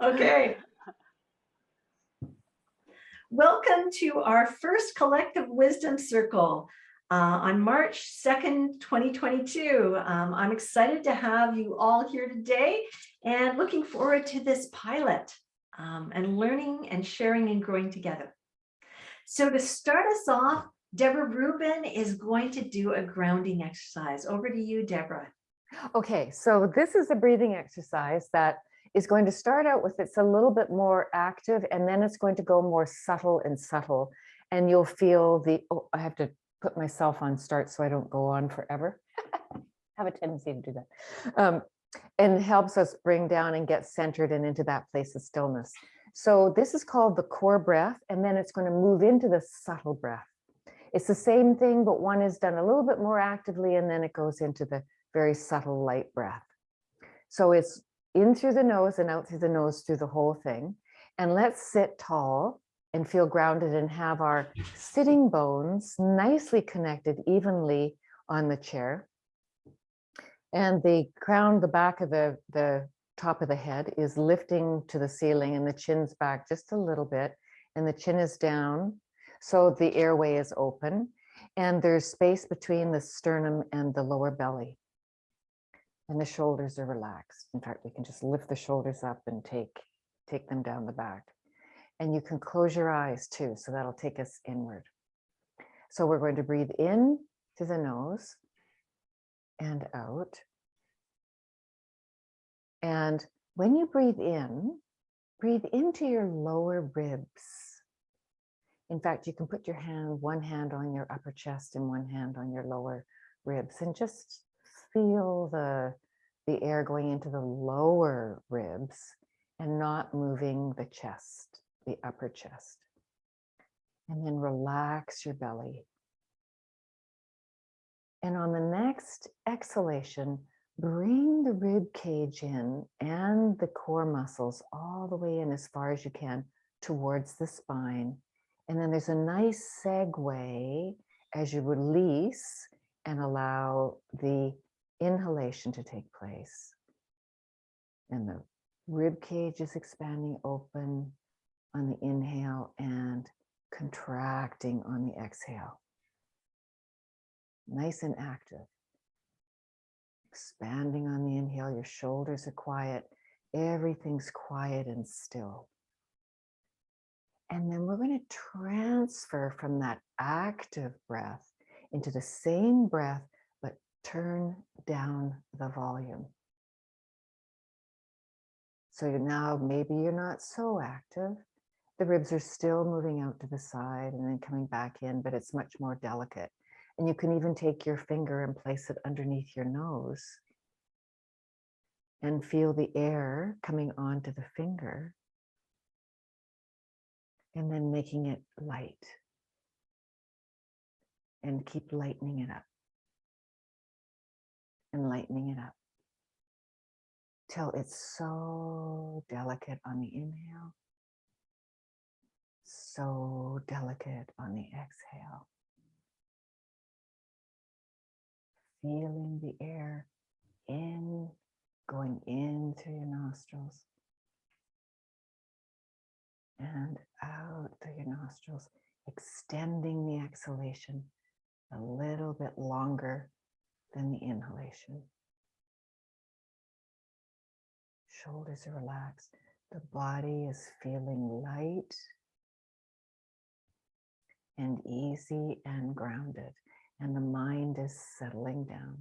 Okay. Welcome to our first Collective Wisdom Circle on March 2nd, 2022. I'm excited to have you all here today and looking forward to this pilot and learning and sharing and growing together. So to start us off, Deborah Rubin is going to do a grounding exercise. Over to you, Deborah. Okay, so this is a breathing exercise that is going to start out with, it's a little bit more active, and then it's going to go more subtle and subtle. And you'll feel the, oh, I have to put myself on start so I don't go on forever. Have a tendency to do that. And helps us bring down and get centered and into that place of stillness. So this is called the core breath, and then it's going to move into the subtle breath. It's the same thing, but one is done a little bit more actively, and then it goes into the very subtle light breath. So it's in through the nose and out through the nose through the whole thing. And let's sit tall and feel grounded and have our sitting bones nicely connected evenly on the chair. And the crown, the back of the top of the head is lifting to the ceiling, and the chin's back just a little bit, and the chin is down. So the airway is open, and there's space between the sternum and the lower belly. And the shoulders are relaxed. In fact, we can just lift the shoulders up and take them down the back. And you can close your eyes too, so that'll take us inward. So we're going to breathe in through the nose and out. And when you breathe into your lower ribs. In fact, you can put your one hand on your upper chest and one hand on your lower ribs, and just feel the air going into the lower ribs and not moving the chest, the upper chest. And then relax your belly. And on the next exhalation, bring the rib cage in and the core muscles all the way in as far as you can towards the spine. And then there's a nice segue as you release and allow the inhalation to take place. And the rib cage is expanding open on the inhale and contracting on the exhale. Nice and active. Expanding on the inhale, your shoulders are quiet. Everything's quiet and still. And then we're going to transfer from that active breath into the same breath, but turn down the volume. So now maybe you're not so active. The ribs are still moving out to the side and then coming back in, but it's much more delicate. And you can even take your finger and place it underneath your nose and feel the air coming onto the finger. And then making it light. And keep lightening it up. And lightening it up. Till it's so delicate on the inhale. So delicate on the exhale. Feeling the air going in through your nostrils. And out through your nostrils, extending the exhalation a little bit longer than the inhalation. Shoulders are relaxed. The body is feeling light and easy and grounded, and the mind is settling down.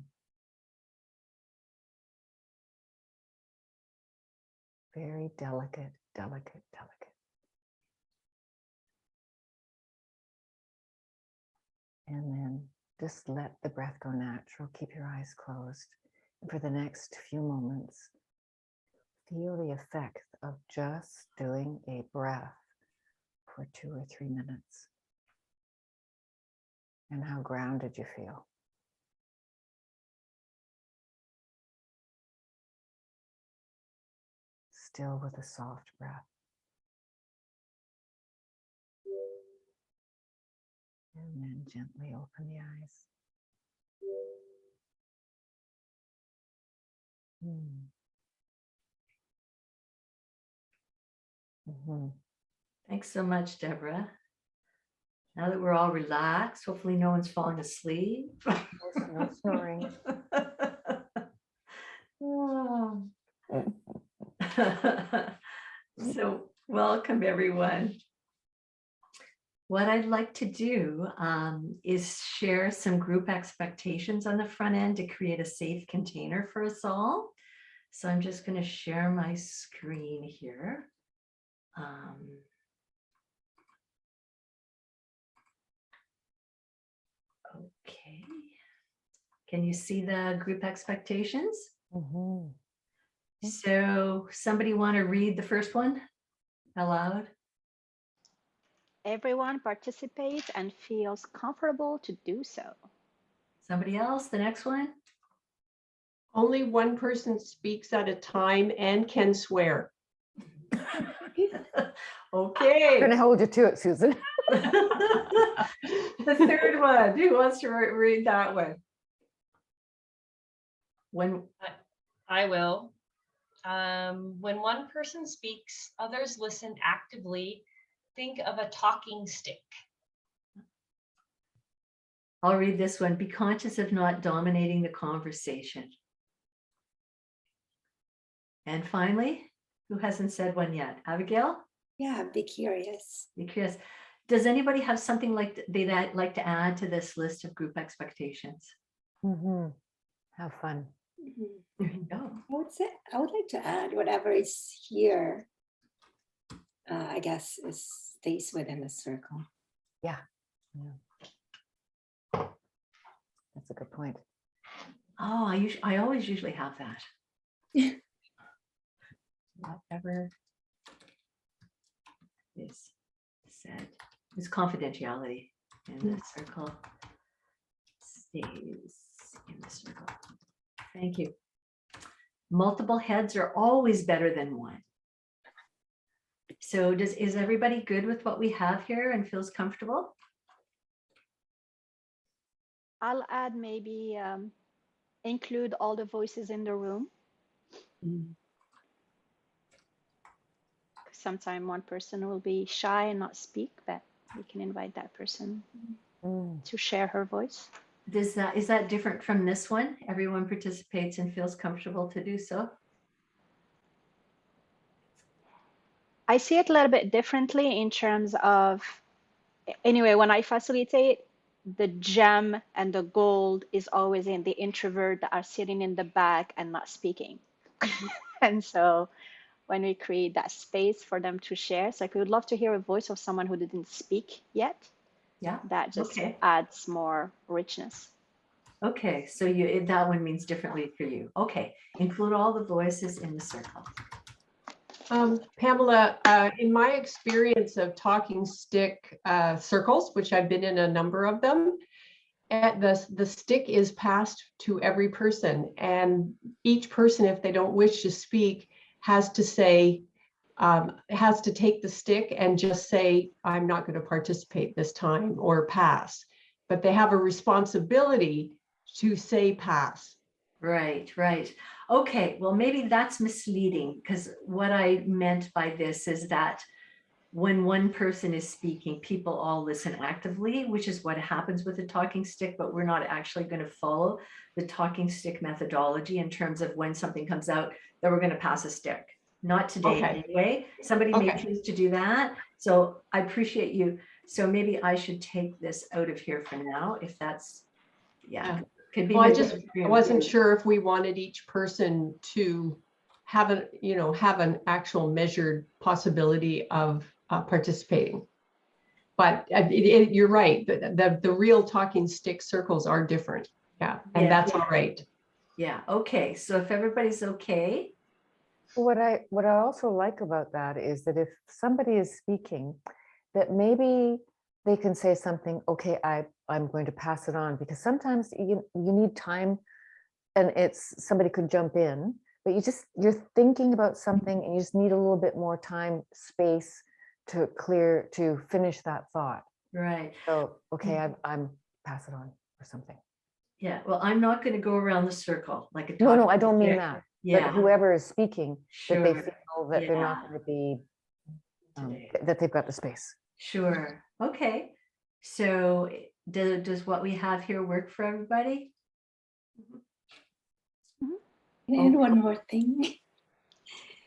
Very delicate, delicate, delicate. And then just let the breath go natural. Keep your eyes closed. And for the next few moments, feel the effect of just doing a breath for 2 or 3 minutes. And how grounded you feel. Still with a soft breath. And then gently open the eyes. Mhm. Thanks so much, Deborah. Now that we're all relaxed, hopefully no one's falling asleep. No snoring. Oh. So welcome, everyone. What I'd like to do is share some group expectations on the front end to create a safe container for us all. So I'm just going to share my screen here. Okay. Can you see the group expectations? Mhm. So somebody want to read the first one aloud? Everyone participates and feels comfortable to do so. Somebody else, the next one? Only one person speaks at a time and can swear. Okay. I'm gonna hold you to it, Susan. The third one, who wants to read that one? When I will. When one person speaks, others listen actively. Think of a talking stick. I'll read this one. Be conscious of not dominating the conversation. And finally, who hasn't said one yet? Abigail? Yeah, be curious. Be curious. Does anybody have something they'd like to add to this list of group expectations? Mhm. Have fun. There you go. I would like to add whatever is here, I guess, stays within the circle. Yeah. That's a good point. Oh, I always usually have that. Whatever is said. There's confidentiality in the circle. Stays in the circle. Thank you. Multiple heads are always better than one. So is everybody good with what we have here and feels comfortable? I'll add maybe include all the voices in the room. Sometimes one person will be shy and not speak, but we can invite that person to share her voice. Is that different from this one? Everyone participates and feels comfortable to do so? I see it a little bit differently in terms of, anyway, when I facilitate, the gem and the gold is always in the introvert that are sitting in the back and not speaking. And so when we create that space for them to share, it's like we would love to hear a voice of someone who didn't speak yet. Yeah. That just Okay. adds more richness. Okay, so that one means differently for you. Okay, include all the voices in the circle. Pamela, in my experience of talking stick circles, which I've been in a number of them, the stick is passed to every person, and each person, if they don't wish to speak, has to say, has to take the stick and just say, I'm not going to participate this time, or pass. But they have a responsibility to say pass. Right, right. Okay, well, maybe that's misleading, because what I meant by this is that when one person is speaking, people all listen actively, which is what happens with the talking stick, but we're not actually going to follow the talking stick methodology in terms of when something comes out that we're going to pass a stick. Not today anyway. Somebody may choose to do that. So I appreciate you. So maybe I should take this out of here for now, if that's, could be. Well, I wasn't sure if we wanted each person to have an actual measured possibility of participating. But you're right. The real talking stick circles are different. Yeah, and that's all right. Yeah. Okay. So if everybody's okay. What I also like about that is that if somebody is speaking, that maybe they can say something, okay, I'm going to pass it on, because sometimes you need time, and somebody could jump in, but you're thinking about something and you just need a little bit more time, space to finish that thought. Right. So, okay, I'm pass it on or something. Yeah. Well, I'm not going to go around the circle like a No, I don't mean that. Yeah. But whoever is speaking, that they Sure. feel that they're not going to be today. that they've got the space. Sure. Okay. So does what we have here work for everybody? Can I add one more thing?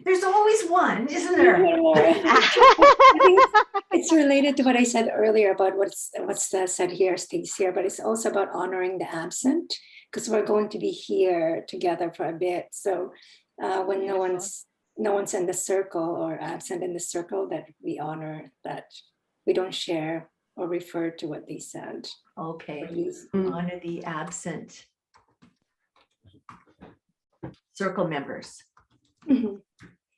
There's always one, isn't there? I think it's related to what I said earlier about what's said here stays here, but it's also about honoring the absent, because we're going to be here together for a bit. So when no one's in the circle or absent in the circle, that we honor that we don't share or refer to what they said. Okay. Mm. Honor the absent circle members. Mhm.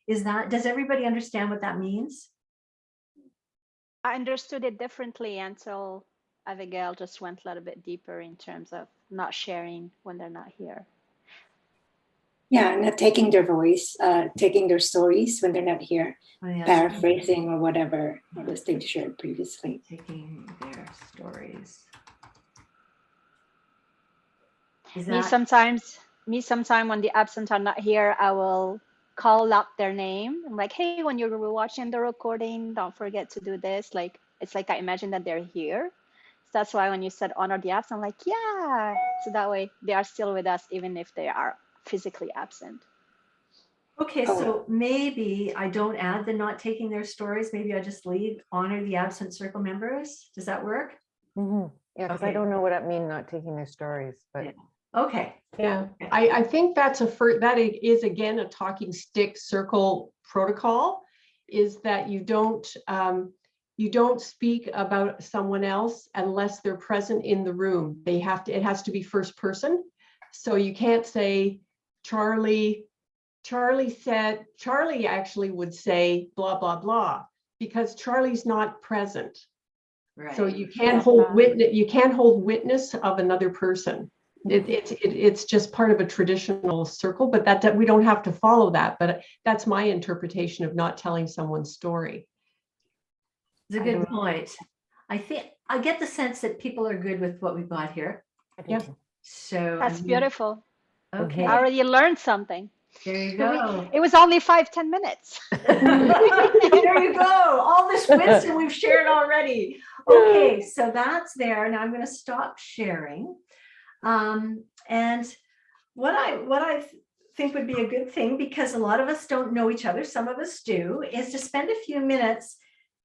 Does everybody understand what that means? I understood it differently until Abigail just went a little bit deeper in terms of not sharing when they're not here. Yeah, not taking their voice, taking their stories when they're not here, Oh, yes. paraphrasing or whatever it was they've shared previously. Taking their stories. Me sometimes when the absent are not here, I will call up their name. I'm like, hey, when you're watching the recording, don't forget to do this. Like, it's like I imagine that they're here. So that's why when you said honor the absent, I'm like, yeah. So that way they are still with us, even if they are physically absent. Okay, so maybe I don't add the not taking their stories. Maybe I just leave honor the absent circle members. Does that work? Yeah, because I don't know what that means, not taking their stories, but. Yeah. Okay. Yeah, I think that is again a talking stick circle protocol, is that you don't speak about someone else unless they're present in the room. It has to be first person. So you can't say Charlie actually would say blah blah blah, because Charlie's not present. Right. So you can't hold witness of another person. It's just part of a traditional circle, but that we don't have to follow that. But that's my interpretation of not telling someone's story. It's a good point. I think I get the sense that people are good with what we've got here. Yeah. So that's beautiful. Okay. I already learned something. There you go. It was only 5-10 minutes. There you go. All this wisdom we've shared already. Okay, so that's there. Now I'm going to stop sharing. And what I think would be a good thing, because a lot of us don't know each other, some of us do, is to spend a few minutes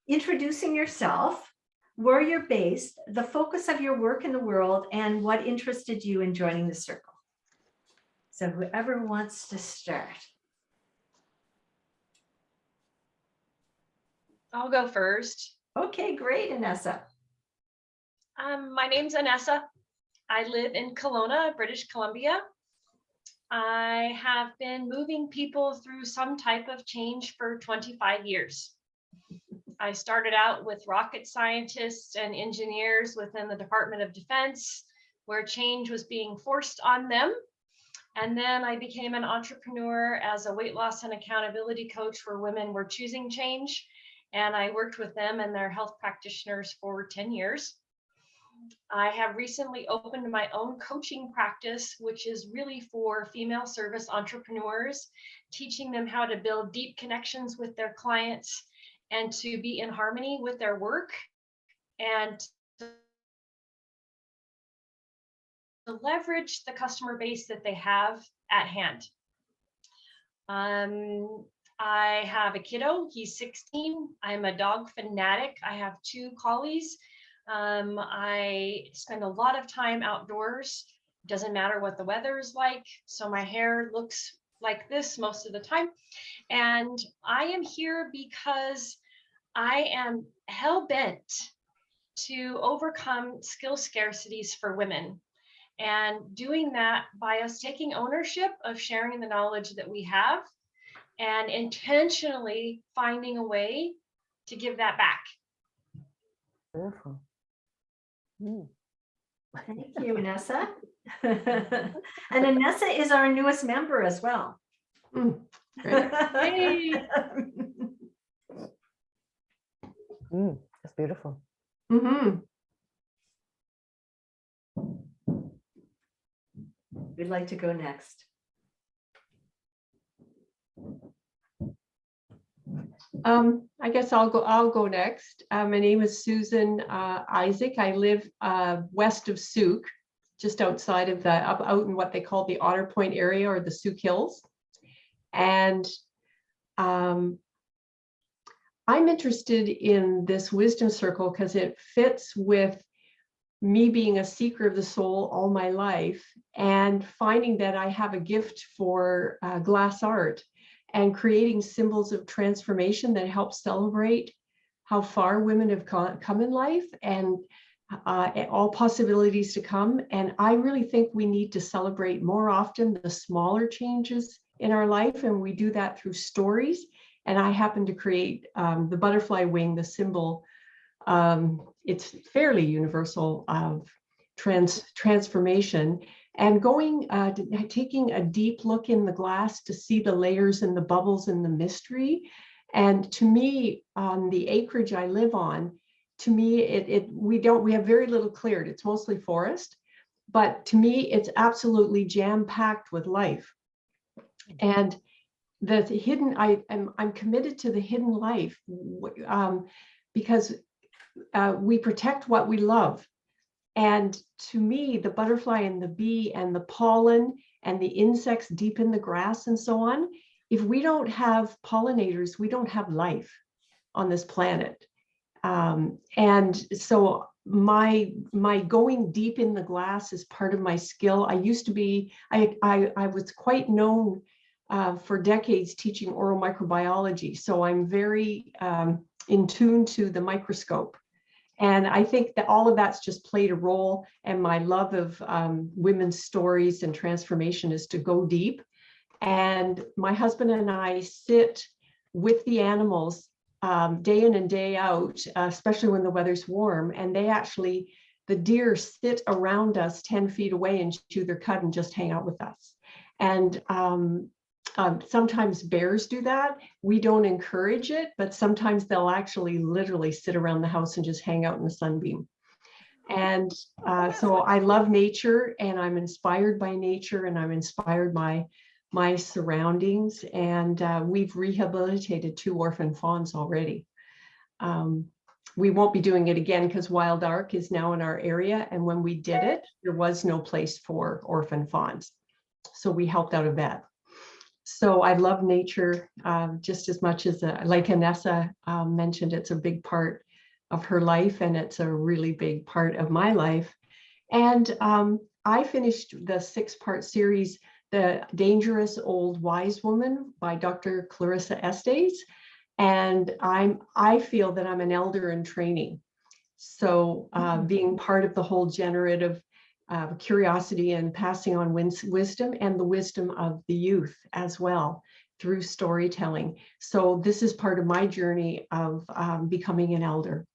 introducing yourself, where you're based, the focus of your work in the world, and what interested you in joining the circle. So whoever wants to start. I'll go first. Okay, great, Anessa. My name's Anessa. I live in Kelowna, British Columbia. I have been moving people through some type of change for 25 years. I started out with rocket scientists and engineers within the Department of Defense, where change was being forced on them. And then I became an entrepreneur as a weight loss and accountability coach where women were choosing change. And I worked with them and their health practitioners for 10 years. I have recently opened my own coaching practice, which is really for female service entrepreneurs, teaching them how to build deep connections with their clients and to be in harmony with their work and to leverage the customer base that they have at hand. I have a kiddo, he's 16. I'm a dog fanatic. I have 2 collies. I spend a lot of time outdoors. Doesn't matter what the weather is like. So my hair looks like this most of the time. And I am here because I am hell-bent to overcome skill scarcities for women. And doing that by us taking ownership of sharing the knowledge that we have and intentionally finding a way to give that back. Beautiful. Thank you, Anessa. And Anessa is our newest member as well. Hey. That's beautiful. Mm-hmm. We'd like to go next. I guess I'll go next. My name is Susan Isaac. I live west of Souk, just outside of out in what they call the Otter Point area, or the Souk Hills. And I'm interested in this wisdom circle because it fits with me being a seeker of the soul all my life, and finding that I have a gift for glass art and creating symbols of transformation that help celebrate how far women have come in life, and all possibilities to come. And I really think we need to celebrate more often the smaller changes in our life, and we do that through stories. And I happen to create the butterfly wing, the symbol. It's fairly universal of transformation, and taking a deep look in the glass to see the layers and the bubbles and the mystery. And to me, on the acreage I live on, to me, we have very little cleared. It's mostly forest, but to me, it's absolutely jam-packed with life. And the hidden, I'm committed to the hidden life, because we protect what we love. And to me, the butterfly and the bee and the pollen and the insects deep in the grass and so on, if we don't have pollinators, we don't have life on this planet. And so my going deep in the glass is part of my skill. I used to be, I was quite known for decades teaching oral microbiology. So I'm very in tune to the microscope. And I think that all of that's just played a role. And my love of women's stories and transformation is to go deep. And my husband and I sit with the animals day in and day out, especially when the weather's warm. And the deer sit around us 10 feet away and chew their cud and just hang out with us. And sometimes bears do that. We don't encourage it, but sometimes they'll actually literally sit around the house and just hang out in the sunbeam. And so I love nature, and I'm inspired by nature, and I'm inspired by my surroundings. And we've rehabilitated 2 orphan fawns already. We won't be doing it again because Wild Ark is now in our area. And when we did it, there was no place for orphan fawns. So we helped out of that. So I love nature just as much as, like Anessa mentioned, it's a big part of her life, and it's a really big part of my life. And I finished the 6-part series, The Dangerous Old Wise Woman by Dr. Clarissa Estes. And I feel that I'm an elder in training. So being part of the whole generative curiosity and passing on wisdom, and the wisdom of the youth as well through storytelling. So this is part of my journey of becoming an elder.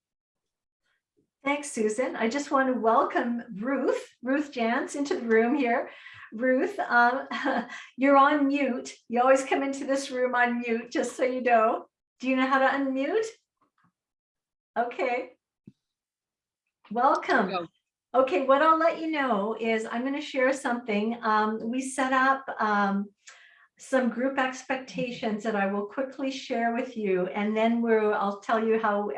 Thanks, Susan. I just want to welcome Ruth Jans into the room here. Ruth, you're on mute. You always come into this room on mute, just so you know. Do you know how to unmute? Okay. Welcome. Okay, what I'll let you know is I'm going to share something. We set up some group expectations that I will quickly share with you, and then I'll tell you how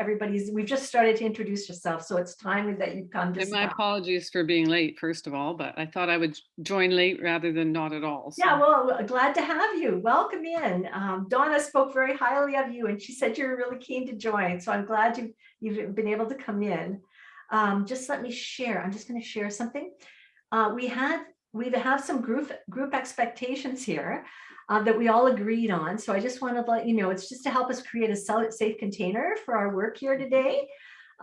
we've just started to introduce yourself, so it's time that you've come to. And my apologies for being late, first of all, but I thought I would join late rather than not at all. So. Yeah, well, glad to have you. Welcome in. Donna spoke very highly of you, and she said you're really keen to join, so I'm glad you've been able to come in. Just let me share. I'm just going to share something. We have some group expectations here that we all agreed on. So I just want to let you know, it's just to help us create a safe container for our work here today.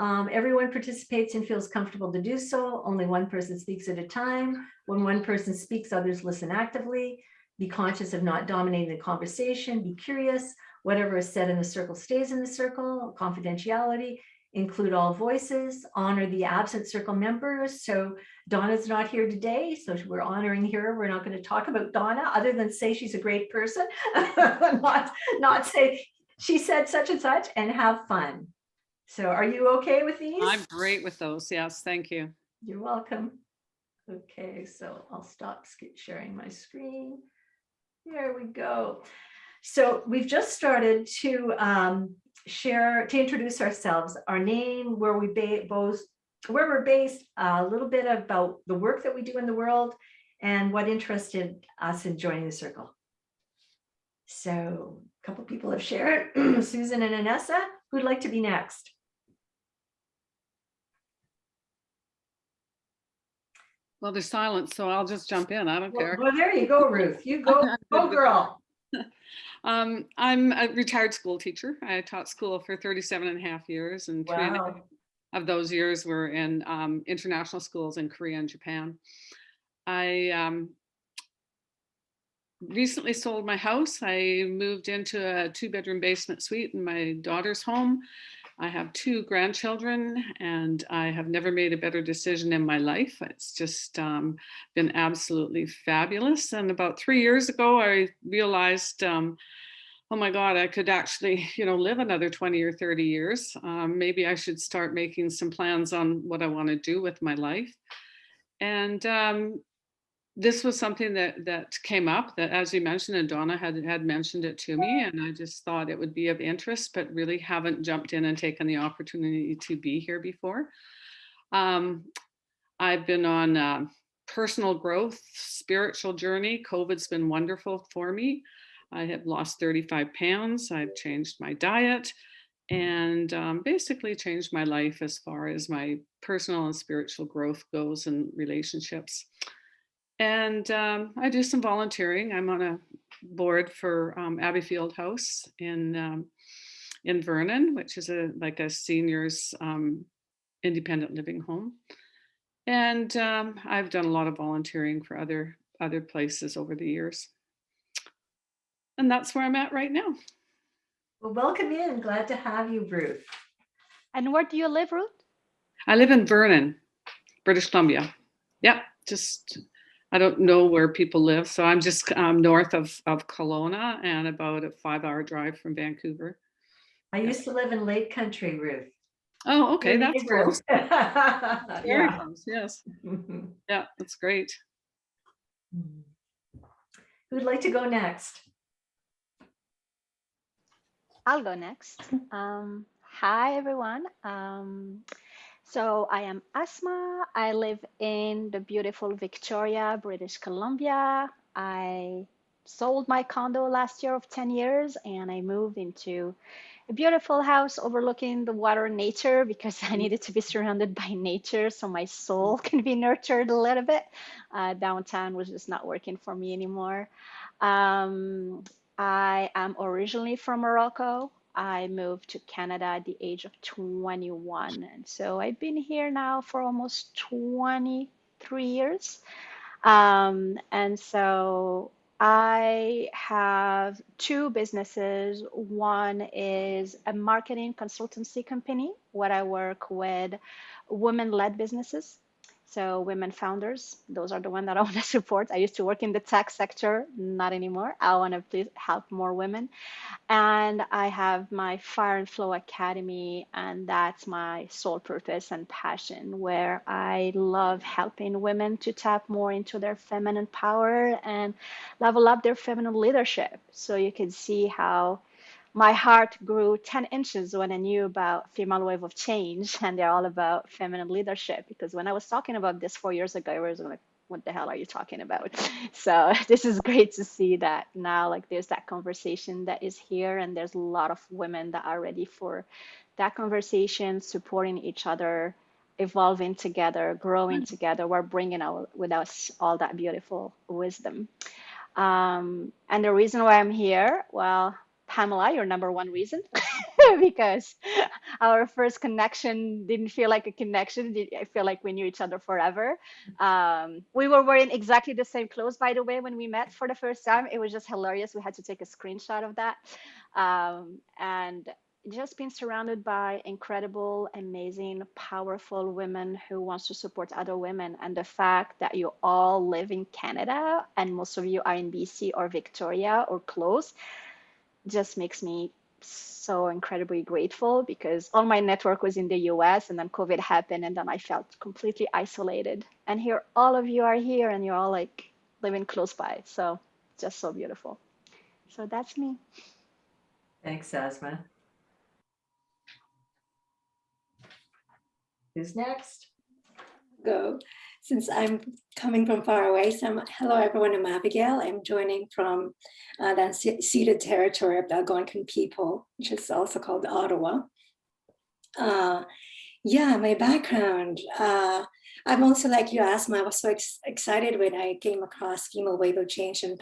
Everyone participates and feels comfortable to do so. Only one person speaks at a time. When one person speaks, others listen actively. Be conscious of not dominating the conversation. Be curious. Whatever is said in the circle stays in the circle. Confidentiality. Include all voices, honor the absent circle members. So Donna's not here today, so we're honoring her. We're not going to talk about Donna other than say she's a great person, not say she said such and such, and have fun. So are you okay with these? I'm great with those. Yes, thank you. You're welcome. Okay, so I'll stop sharing my screen. There we go. So we've just started to to introduce ourselves, our name, where we're based, a little bit about the work that we do in the world, and what interested us in joining the circle. So a couple people have shared. Susan and Anessa, who'd like to be next? Well, there's silence, so I'll just jump in. I don't care. Well, there you go, Ruth. You go, go girl. I'm a retired school teacher. I taught school for 37 and a half years, and 3.5 of those years were in international schools in Korea and Japan. I recently sold my house. I moved into a 2-bedroom basement suite in my daughter's home. I have 2 grandchildren, and I have never made a better decision in my life. It's just been absolutely fabulous. And about 3 years ago, I realized, oh my God, I could actually, live another 20 or 30 years. Maybe I should start making some plans on what I want to do with my life. And this was something that came up, that, as you mentioned, and Donna had mentioned it to me, and I just thought it would be of interest, but really haven't jumped in and taken the opportunity to be here before. I've been on personal growth, spiritual journey. COVID's been wonderful for me. I have lost 35 pounds. I've changed my diet and basically changed my life as far as my personal and spiritual growth goes and relationships. And I do some volunteering. I'm on a board for Abbey Field House in Vernon, which is like a seniors independent living home. And I've done a lot of volunteering for other places over the years. And that's where I'm at right now. Well, welcome in. Glad to have you, Ruth. And where do you live, Ruth? I live in Vernon, British Columbia. Yeah, I don't know where people live. So I'm just north of Kelowna and about a 5-hour drive from Vancouver. I used to live in Lake Country, Ruth. Oh, okay. That's close. Very Yeah. close, yes. Yeah, that's great. Who'd like to go next? I'll go next. Hi, everyone. So I am Asma. I live in the beautiful Victoria, British Columbia. I sold my condo last year of 10 years, and I moved into a beautiful house overlooking the water and nature because I needed to be surrounded by nature so my soul can be nurtured a little bit. Downtown was just not working for me anymore. I am originally from Morocco. I moved to Canada at the age of 21. And so I've been here now for almost 23 years. And so I have 2 businesses. One is a marketing consultancy company where I work with women-led businesses. So women founders, those are the ones that I want to support. I used to work in the tech sector, not anymore. I want to please help more women. And I have my Fire and Flow Academy, and that's my sole purpose and passion, where I love helping women to tap more into their feminine power and level up their feminine leadership. So you can see how my heart grew 10 inches when I knew about Female Wave of Change, and they're all about feminine leadership. Because when I was talking about this 4 years ago, I was like, what the hell are you talking about? So this is great to see that now, like, there's that conversation that is here, and there's a lot of women that are ready for that conversation, supporting each other, evolving together, growing together. We're bringing with us all that beautiful wisdom. And the reason why I'm here, well, Pamela, your number one reason, because our first connection didn't feel like a connection. I feel like we knew each other forever. We were wearing exactly the same clothes, by the way, when we met for the first time. It was just hilarious. We had to take a screenshot of that. And just being surrounded by incredible, amazing, powerful women who wants to support other women. And the fact that you all live in Canada and most of you are in BC or Victoria or close just makes me so incredibly grateful, because all my network was in the US and then COVID happened and then I felt completely isolated. And here, all of you are here and you're all like living close by. So just so beautiful. So that's me. Thanks, Asma. Who's next? Go. Since I'm coming from far away, so hello everyone, I'm Abigail. I'm joining from the unceded territory of the Algonquin people, which is also called Ottawa. Yeah, my background. I'm also like you, Asma. I was so excited when I came across Female Wave of Change and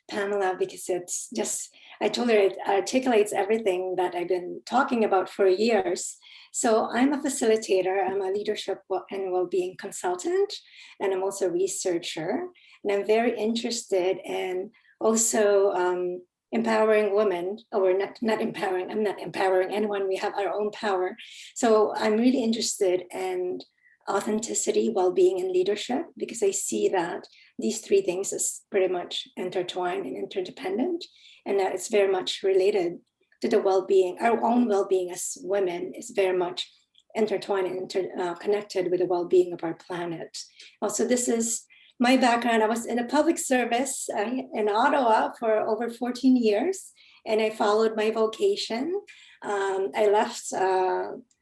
Pamela, because it's just, I told her it articulates everything that I've been talking about for years. So I'm a facilitator, I'm a leadership and well-being consultant, and I'm also a researcher. And I'm very interested in also empowering women, or not empowering, I'm not empowering anyone, we have our own power. So I'm really interested in authenticity, well-being, and leadership, because I see that these three things is pretty much intertwined and interdependent, and that it's very much related to the well-being. Our own well-being as women is very much intertwined and connected with the well-being of our planet. Also, this is my background. I was in a public service in Ottawa for over 14 years, and I followed my vocation. I left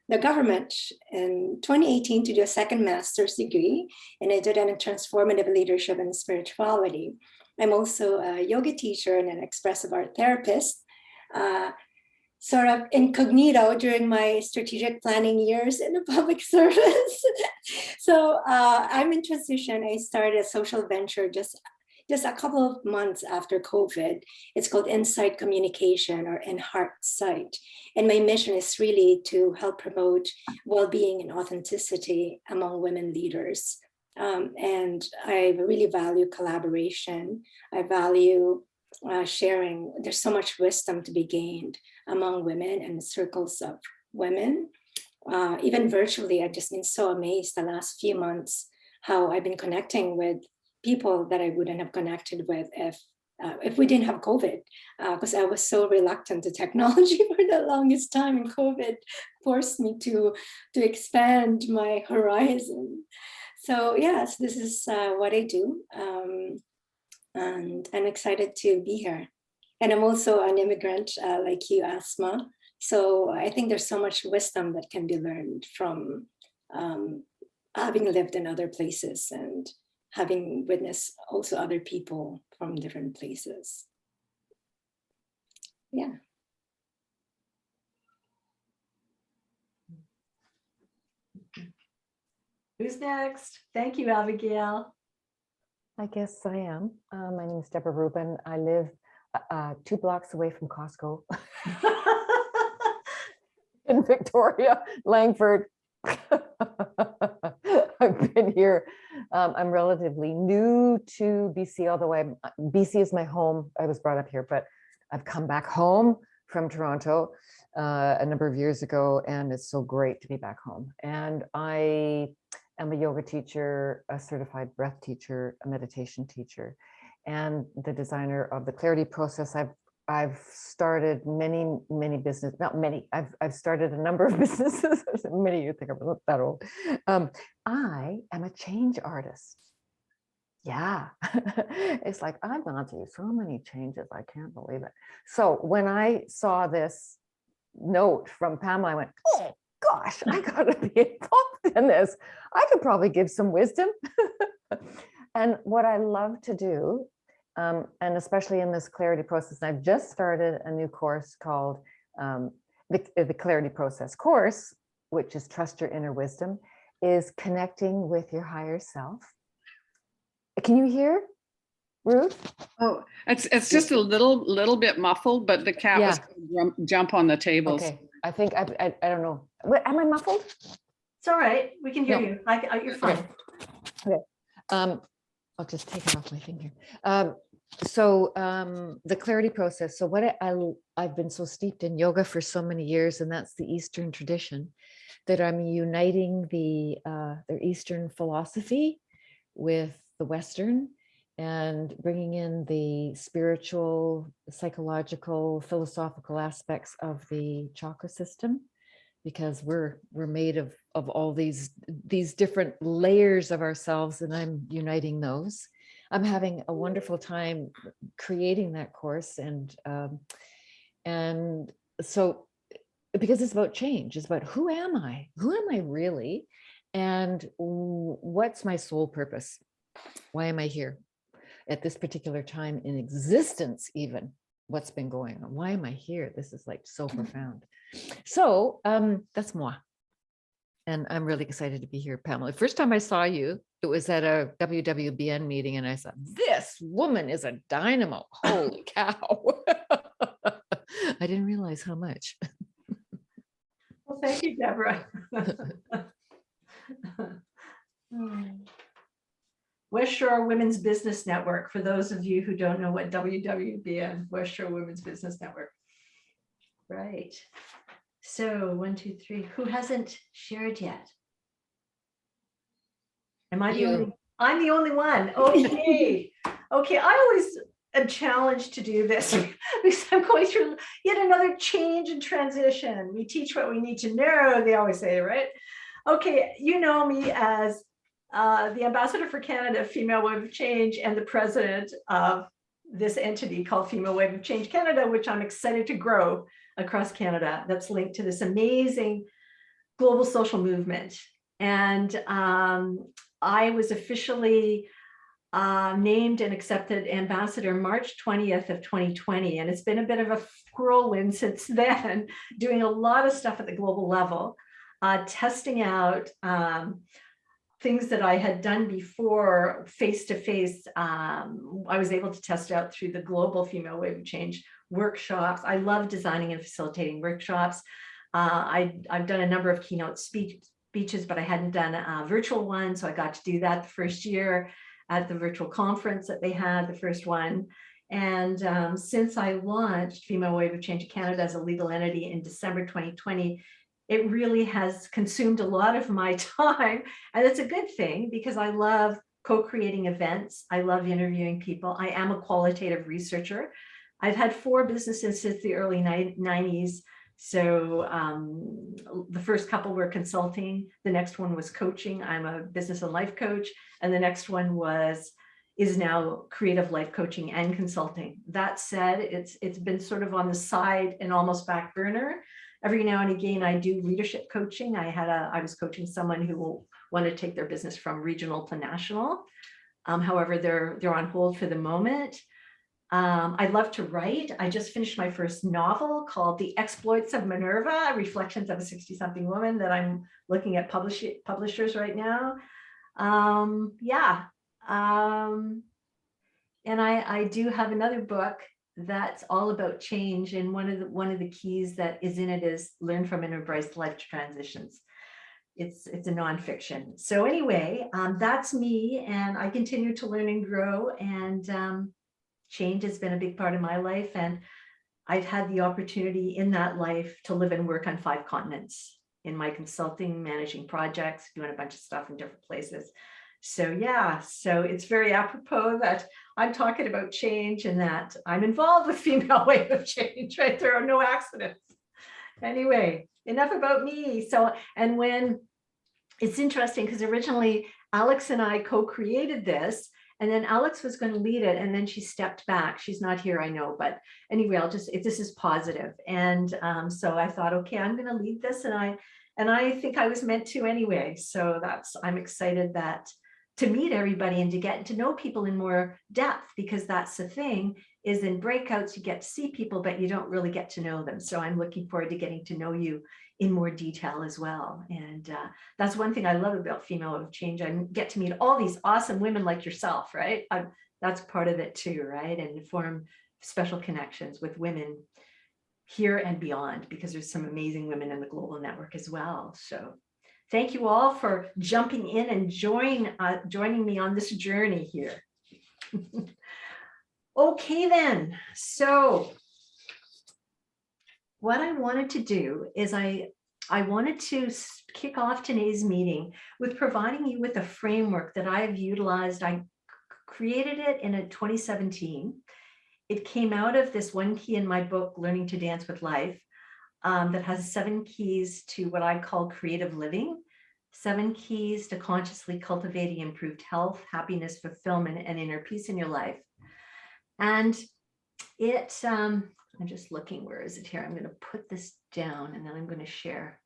the government in 2018 to do a second master's degree, and I did it in transformative leadership and spirituality. I'm also a yoga teacher and an expressive art therapist, sort of incognito during my strategic planning years in the public service. So I'm in transition. I started a social venture just a couple of months after COVID. It's called Insight Communication, or In Heart Sight. And my mission is really to help promote well-being and authenticity among women leaders. And I really value collaboration. I value sharing. There's so much wisdom to be gained among women and circles of women. Even virtually, I've just been so amazed the last few months how I've been connecting with people that I wouldn't have connected with if we didn't have COVID, because I was so reluctant to technology for the longest time, and COVID forced me to expand my horizon. So yes, this is what I do, and I'm excited to be here. And I'm also an immigrant like you, Asma. So I think there's so much wisdom that can be learned from having lived in other places and having witnessed also other people from different places. Yeah. Who's next? Thank you, Abigail. I guess I am. My name is Deborah Rubin. I live 2 blocks away from Costco in Victoria, Langford. I've been here. I'm relatively new to BC, although BC is my home. I was brought up here, but I've come back home from Toronto a number of years ago, and it's so great to be back home. And I am a yoga teacher, a certified breath teacher, a meditation teacher, and the designer of the Clarity process. I've started many business, not many, I've started a number of businesses. Many you think I'm not that old. I am a change artist. Yeah, it's like I've gone through so many changes, I can't believe it. So when I saw this note from Pamela, I went, oh gosh, I gotta be involved in this. I could probably give some wisdom. And what I love to do, and especially in this clarity process, I've just started a new course called the Clarity Process course, which is Trust Your Inner Wisdom, is connecting with your higher self. Can you hear, Ruth? Oh, it's just a little bit muffled, but the cat was going to jump on the tables. Okay, I think I don't know. Am I muffled? It's all right. We can hear you. You're fine. Okay. I'll just take it off my finger. So the clarity process. So what I've been so steeped in yoga for so many years, and that's the Eastern tradition, that I'm uniting their Eastern philosophy with the Western, and bringing in the spiritual, psychological, philosophical aspects of the chakra system, because we're made of all these different layers of ourselves, and I'm uniting those. I'm having a wonderful time creating that course, and so because it's about change. It's about who am I? Who am I really? And what's my soul purpose? Why am I here at this particular time in existence? Even what's been going on? Why am I here? This is like so profound. So that's moi. And I'm really excited to be here, Pamela. The first time I saw you, it was at a WWBN meeting, and I thought, this woman is a dynamo. Holy cow. I didn't realize how much. Well, thank you, Deborah. West Shore Women's Business Network, for those of you who don't know what WWBN, West Shore Women's Business Network. Right. So 1, 2, 3, who hasn't shared yet? Am I the only? I'm the only one. Okay. Okay. I always am challenged to do this because I'm going through yet another change and transition. We teach what we need to know, they always say, right? Okay. You know me as the ambassador for Canada, Female Wave of Change, and the president of this entity called Female Wave of Change Canada, which I'm excited to grow across Canada. That's linked to this amazing global social movement. And I was officially named and accepted ambassador March 20th of 2020. And it's been a bit of a whirlwind since then, doing a lot of stuff at the global level, testing out things that I had done before face-to-face. I was able to test out through the global Female Wave of Change workshops. I love designing and facilitating workshops. I've done a number of keynote speeches, but I hadn't done a virtual one. So I got to do that the first year at the virtual conference that they had, the first one. And since I launched Female Wave of Change Canada as a legal entity in December 2020, it really has consumed a lot of my time. And it's a good thing because I love co-creating events. I love interviewing people. I am a qualitative researcher. I've had 4 businesses since the early 90s. So the first couple were consulting. The next one was coaching. I'm a business and life coach. And the next one is now creative life coaching and consulting. That said, it's been sort of on the side and almost back burner. Every now and again, I do leadership coaching. I was coaching someone who will want to take their business from regional to national. However, they're on hold for the moment. I love to write. I just finished my first novel called The Exploits of Minerva, Reflections of a 60-something Woman, that I'm looking at publishers right now. And I do have another book that's all about change. And one of the keys that is in it is learn from and embrace life transitions. It's a nonfiction. So anyway, that's me, and I continue to learn and grow, and change has been a big part of my life. And I've had the opportunity in that life to live and work on 5 continents in my consulting, managing projects, doing a bunch of stuff in different places. So yeah, so it's very apropos that I'm talking about change and that I'm involved with Female Wave of Change, right? There are no accidents. Anyway, enough about me. So, and when it's interesting because originally Alex and I co-created this, and then Alex was going to lead it, and then she stepped back. She's not here, I know, but anyway, if this is positive. And so I thought, okay, I'm going to lead this, and I think I was meant to anyway. So I'm excited to meet everybody and to get to know people in more depth, because that's the thing, is in breakouts, you get to see people, but you don't really get to know them. So I'm looking forward to getting to know you in more detail as well. And that's one thing I love about Female Wave of Change. I get to meet all these awesome women like yourself, right? That's part of it too, right? And form special connections with women here and beyond, because there's some amazing women in the global network as well. So thank you all for jumping in and joining me on this journey here. Okay, then. So what I wanted to do is I wanted to kick off today's meeting with providing you with a framework that I've utilized. I created it in 2017. It came out of this one key in my book, Learning to Dance with Life, that has 7 keys to what I call creative living, 7 keys to consciously cultivating improved health, happiness, fulfillment, and inner peace in your life. And I I'm just looking, where is it here? I'm going to put this down and then I'm going to share.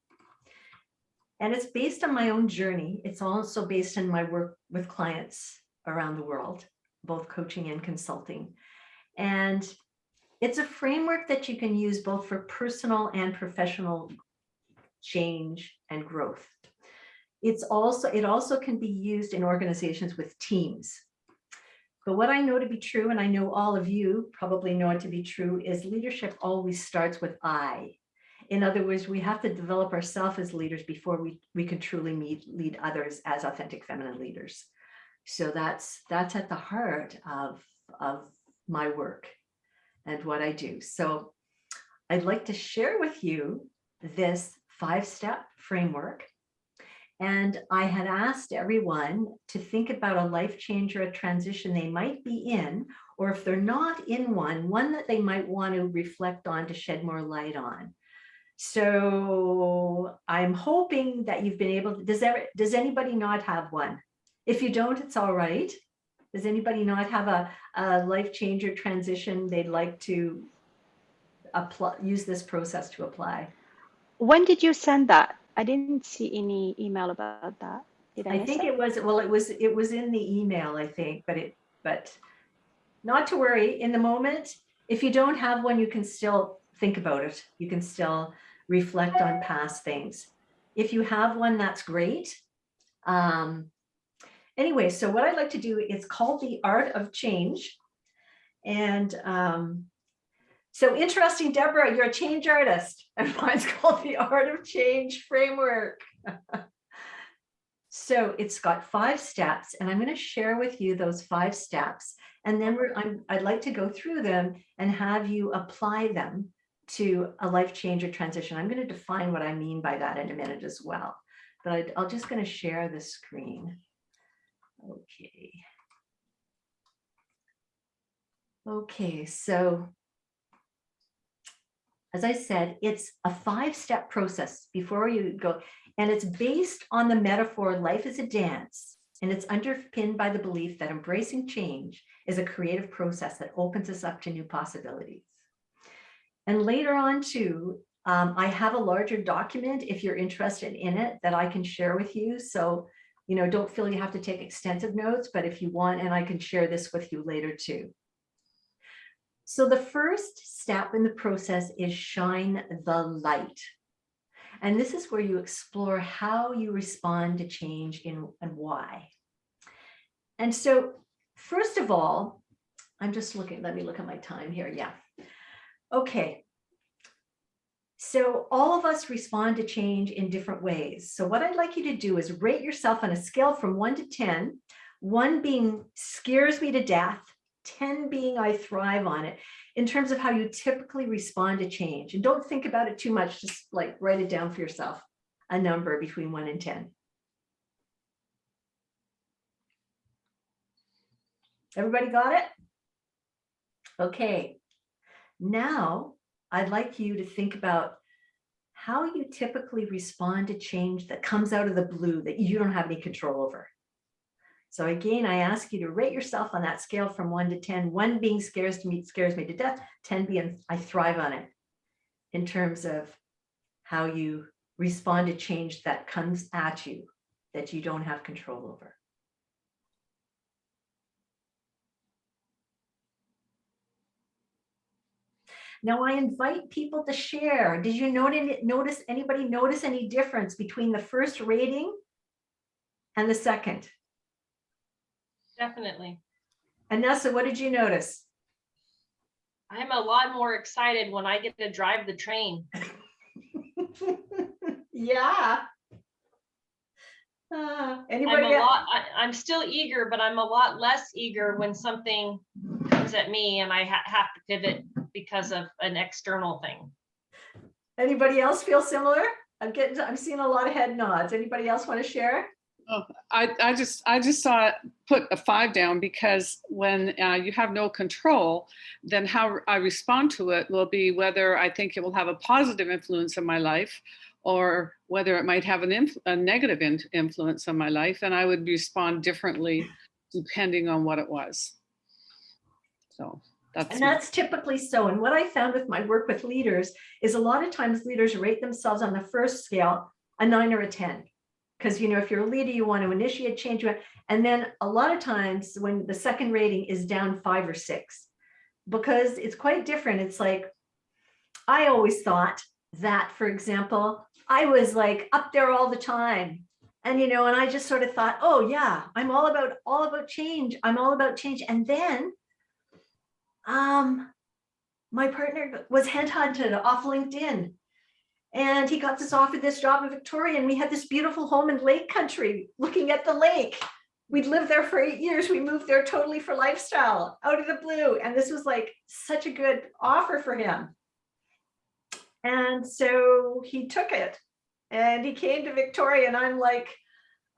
And it's based on my own journey. It's also based on my work with clients around the world, both coaching and consulting. And it's a framework that you can use both for personal and professional change and growth. It also can be used in organizations with teams. But what I know to be true, and I know all of you probably know it to be true, is leadership always starts with I. In other words, we have to develop ourselves as leaders before we can truly lead others as authentic feminine leaders. So that's at the heart of my work and what I do. So I'd like to share with you this 5-step framework. And I had asked everyone to think about a life change or a transition they might be in, or if they're not in one that they might want to reflect on to shed more light on. So I'm hoping that you've been able to, does anybody not have one? If you don't, it's all right. Does anybody not have a life change or transition they'd like to use this process to apply? When did you send that? I didn't see any email about that. Did I I miss think it? it was in the email, I think, but not to worry. In the moment, if you don't have one, you can still think about it. You can still reflect on past things. If you have one, that's great. Anyway, so what I'd like to do is called The Art of Change. And so interesting, Deborah, you're a change artist, and mine's called The Art of Change Framework. So it's got 5 steps, and I'm going to share with you those 5 steps. And then I'd like to go through them and have you apply them to a life change or transition. I'm going to define what I mean by that in a minute as well. But I'm just going to share the screen. Okay. Okay, so as I said, it's a 5-step process before you go, and it's based on the metaphor, life is a dance, and it's underpinned by the belief that embracing change is a creative process that opens us up to new possibilities. And later on too, I have a larger document if you're interested in it that I can share with you. So, don't feel you have to take extensive notes, but if you want, and I can share this with you later too. So the first step in the process is shine the light. And this is where you explore how you respond to change and why. And so first of all, I'm just looking, let me look at my time here. Yeah. Okay. So all of us respond to change in different ways. So what I'd like you to do is rate yourself on a scale from 1 to 10, 1 being scares me to death, 10 being I thrive on it, in terms of how you typically respond to change. And don't think about it too much, just like write it down for yourself, a number between 1 and 10. Everybody got it? Okay. Now I'd like you to think about how you typically respond to change that comes out of the blue that you don't have any control over. So again, I ask you to rate yourself on that scale from 1 to 10, 1 being scares me to death, 10 being I thrive on it, in terms of how you respond to change that comes at you that you don't have control over. Now I invite people to share. Did you notice any difference between the first rating and the second? Definitely. Anessa, what did you notice? I'm a lot more excited when I get to drive the train. Yeah. Anybody else? I'm still eager, but I'm a lot less eager when something comes at me and I have to pivot because of an external thing. Anybody else feel similar? I'm seeing a lot of head nods. Anybody else want to share? Oh, I just saw it put a 5 down because when you have no control, then how I respond to it will be whether I think it will have a positive influence on my life or whether it might have a negative influence on my life. And I would respond differently depending on what it was. So That's And that's typically so. And what I found with my work with leaders is a lot of times leaders rate themselves on the first scale, a 9 or a 10. Because, you know, if you're a leader, you want to initiate change. And then a lot of times when the second rating is down 5 or 6, because it's quite different. It's like, I always thought that, for example, I was like up there all the time. And, you know, and I just sort of thought, oh yeah, I'm all about change. I'm all about change. And then my partner was headhunted off LinkedIn. And he got us offered this job in Victoria, and we had this beautiful home in Lake Country looking at the lake. We'd lived there for 8 years. We moved there totally for lifestyle, out of the blue. And this was like such a good offer for him. And so he took it and he came to Victoria, and I'm like,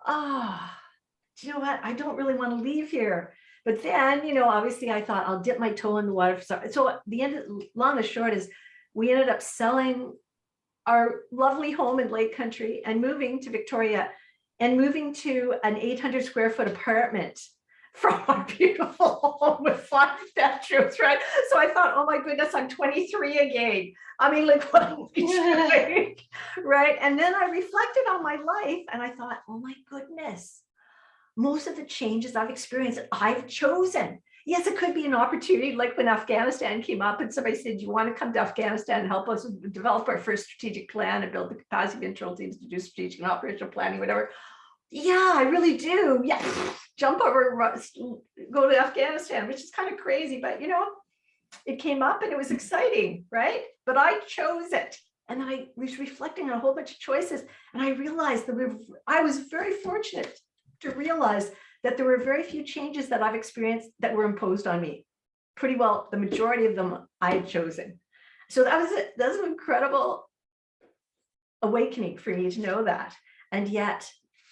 do you know what? I don't really want to leave here. But then, you know, obviously I thought I'll dip my toe in the water. So the end, long and short is we ended up selling our lovely home in Lake Country and moving to Victoria and moving to an 800 square foot apartment from our beautiful home with 5 bedrooms, right? So I thought, oh my goodness, I'm 23 again. I mean, like, what am I doing? Right? And then I reflected on my life and I thought, oh my goodness, most of the changes I've experienced, I've chosen. Yes, it could be an opportunity, like when Afghanistan came up and somebody said, you want to come to Afghanistan and help us develop our first strategic plan and build the capacity of internal teams to do strategic and operational planning, whatever. Yeah, I really do. Yeah, jump over, go to Afghanistan, which is kind of crazy, but you know, it came up and it was exciting, right? But I chose it. And I was reflecting on a whole bunch of choices. And I realized that I was very fortunate to realize that there were very few changes that I've experienced that were imposed on me. Pretty well, the majority of them I had chosen. So that was an incredible awakening for me to know that. And yet,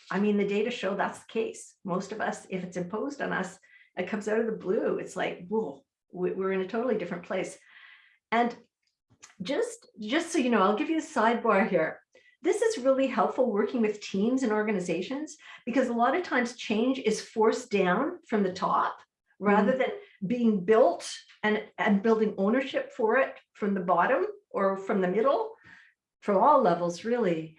I mean, the data show that's the case. Most of us, if it's imposed on us, it comes out of the blue. It's like, whoa, we're in a totally different place. And just so you know, I'll give you a sidebar here. This is really helpful working with teams and organizations, because a lot of times change is forced down from the top rather than being built and building ownership for it from the bottom or from the middle, for all levels, really.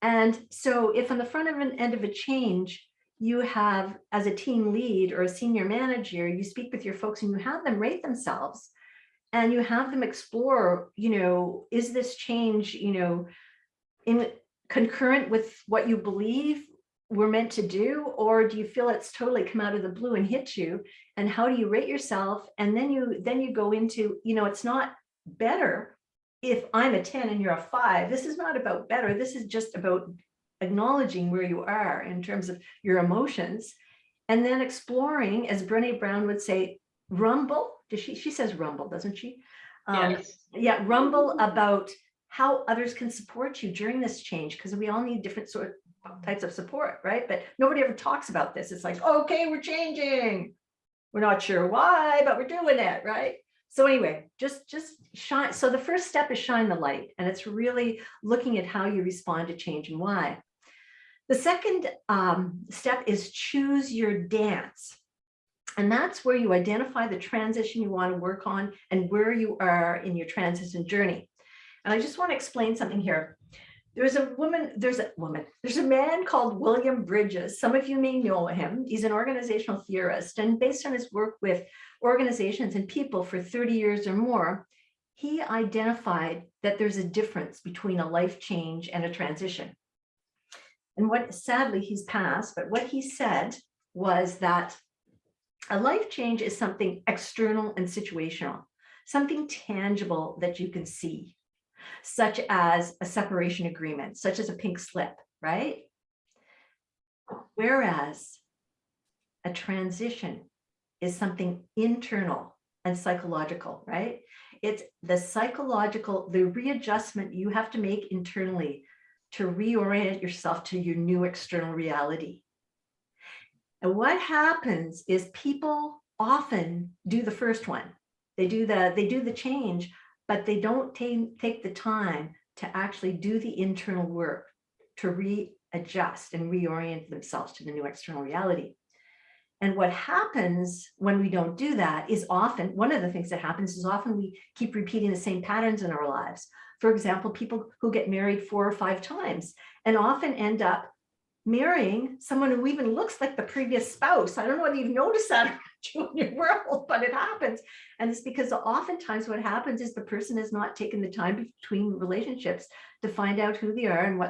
And so if on the front end of a change, you have, as a team lead or a senior manager, you speak with your folks and you have them rate themselves and you have them explore, you know, is this change, you know, in concurrent with what you believe we're meant to do, or do you feel it's totally come out of the blue and hit you? And how do you rate yourself? And then you go into, you know, it's not better if I'm a 10 and you're a 5. This is not about better. This is just about acknowledging where you are in terms of your emotions, and then exploring, as Brené Brown would say, rumble. She says rumble, doesn't she? Yes. Yeah, rumble about how others can support you during this change, because we all need different types of support, right? But nobody ever talks about this. It's like, okay, we're changing. We're not sure why, but we're doing it, right? So anyway, just shine. So the first step is shine the light, and it's really looking at how you respond to change and why. The second step is choose your dance. And that's where you identify the transition you want to work on and where you are in your transition journey. And I just want to explain something here. There's a man called William Bridges. Some of you may know him. He's an organizational theorist, and based on his work with organizations and people for 30 years or more, he identified that there's a difference between a life change and a transition. And sadly, he's passed, but what he said was that a life change is something external and situational, something tangible that you can see, such as a separation agreement, such as a pink slip, right? Whereas a transition is something internal and psychological, right? It's the readjustment you have to make internally to reorient yourself to your new external reality. And what happens is people often do the first one. They do the change, but they don't take the time to actually do the internal work to readjust and reorient themselves to the new external reality. And what happens when we don't do that is often, one of the things that happens is often we keep repeating the same patterns in our lives. For example, people who get married 4 or 5 times and often end up marrying someone who even looks like the previous spouse. I don't know whether you've noticed that in your world, but it happens. And it's because oftentimes what happens is the person has not taken the time between relationships to find out who they are and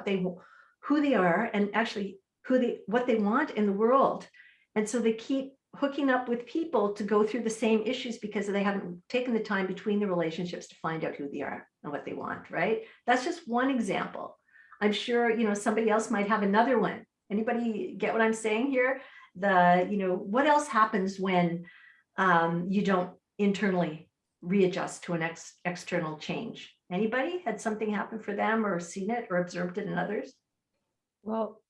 who they are, and actually what they want in the world. And so they keep hooking up with people to go through the same issues because they haven't taken the time between the relationships to find out who they are and what they want, right? That's just one example. I'm sure, somebody else might have another one. Anybody get what I'm saying here? What else happens when you don't internally readjust to an external change? Anybody had something happen for them or seen it or observed it in others? Well,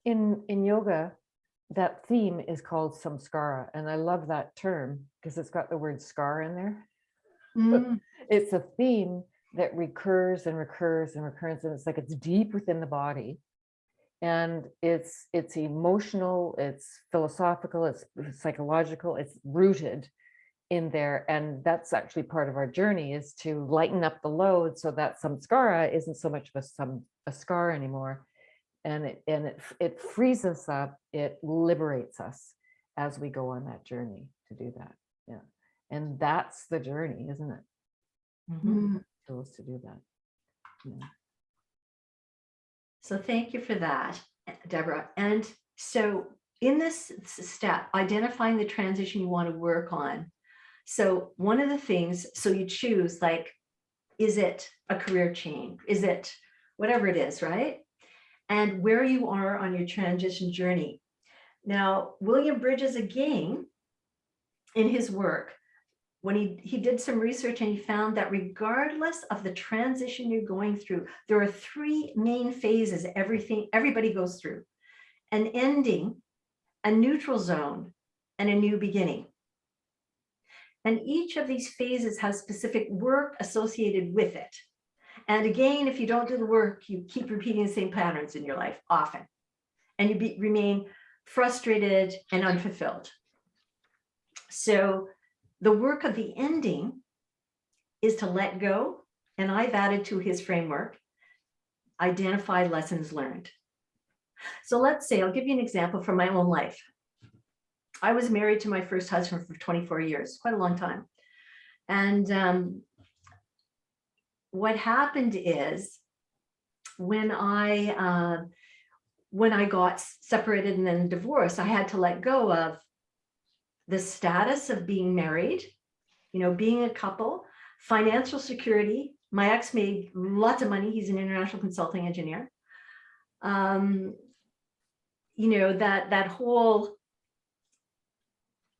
in yoga, that theme is called samskara. And I love that term because it's got the word scar in there. Mm. It's a theme that recurs and recurs and recurs. And it's like it's deep within the body. And it's emotional, it's philosophical, it's psychological, it's rooted in there. And that's actually part of our journey, is to lighten up the load so that samskara isn't so much of a scar anymore. And it frees us up, it liberates us as we go on that journey to do that. Yeah. And that's the journey, isn't it? Mm-hmm. Tools to do that. Yeah. So thank you for that, Deborah. And so in this step, identifying the transition you want to work on. So one of the things, so you choose, like, is it a career change? Is it whatever it is, right? And where you are on your transition journey. Now, William Bridges, again, in his work, when he did some research and he found that regardless of the transition you're going through, there are 3 main phases everybody goes through: an ending, a neutral zone, and a new beginning. And each of these phases has specific work associated with it. And again, if you don't do the work, you keep repeating the same patterns in your life often, and you remain frustrated and unfulfilled. So the work of the ending is to let go. And I've added to his framework, identify lessons learned. So let's say, I'll give you an example from my own life. I was married to my first husband for 24 years, quite a long time. And what happened is when I got separated and then divorced, I had to let go of the status of being married, being a couple, financial security. My ex made lots of money. He's an international consulting engineer. That whole,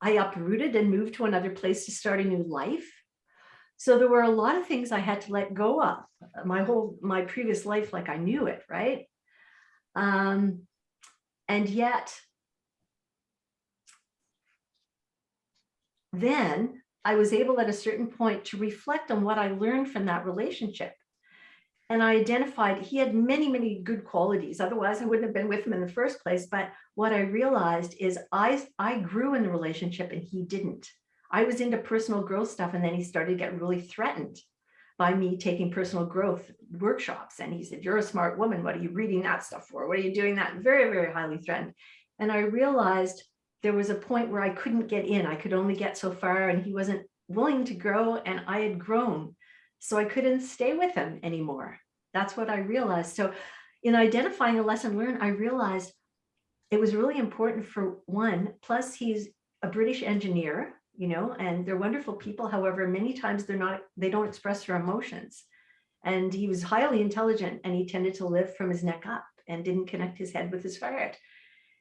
I uprooted and moved to another place to start a new life. So there were a lot of things I had to let go of. My previous life, like I knew it, right? And yet, then I was able at a certain point to reflect on what I learned from that relationship. And I identified he had many, many good qualities. Otherwise, I wouldn't have been with him in the first place. But what I realized is I grew in the relationship and he didn't. I was into personal growth stuff, and then he started to get really threatened by me taking personal growth workshops. And he said, "You're a smart woman. What are you reading that stuff for? What are you doing that?" Very, very highly threatened. And I realized there was a point where I couldn't get in. I could only get so far, and he wasn't willing to grow, and I had grown. So I couldn't stay with him anymore. That's what I realized. So in identifying a lesson learned, I realized it was really important for one, plus he's a British engineer, and they're wonderful people. However, many times they don't express their emotions. And he was highly intelligent, and he tended to live from his neck up and didn't connect his head with his heart.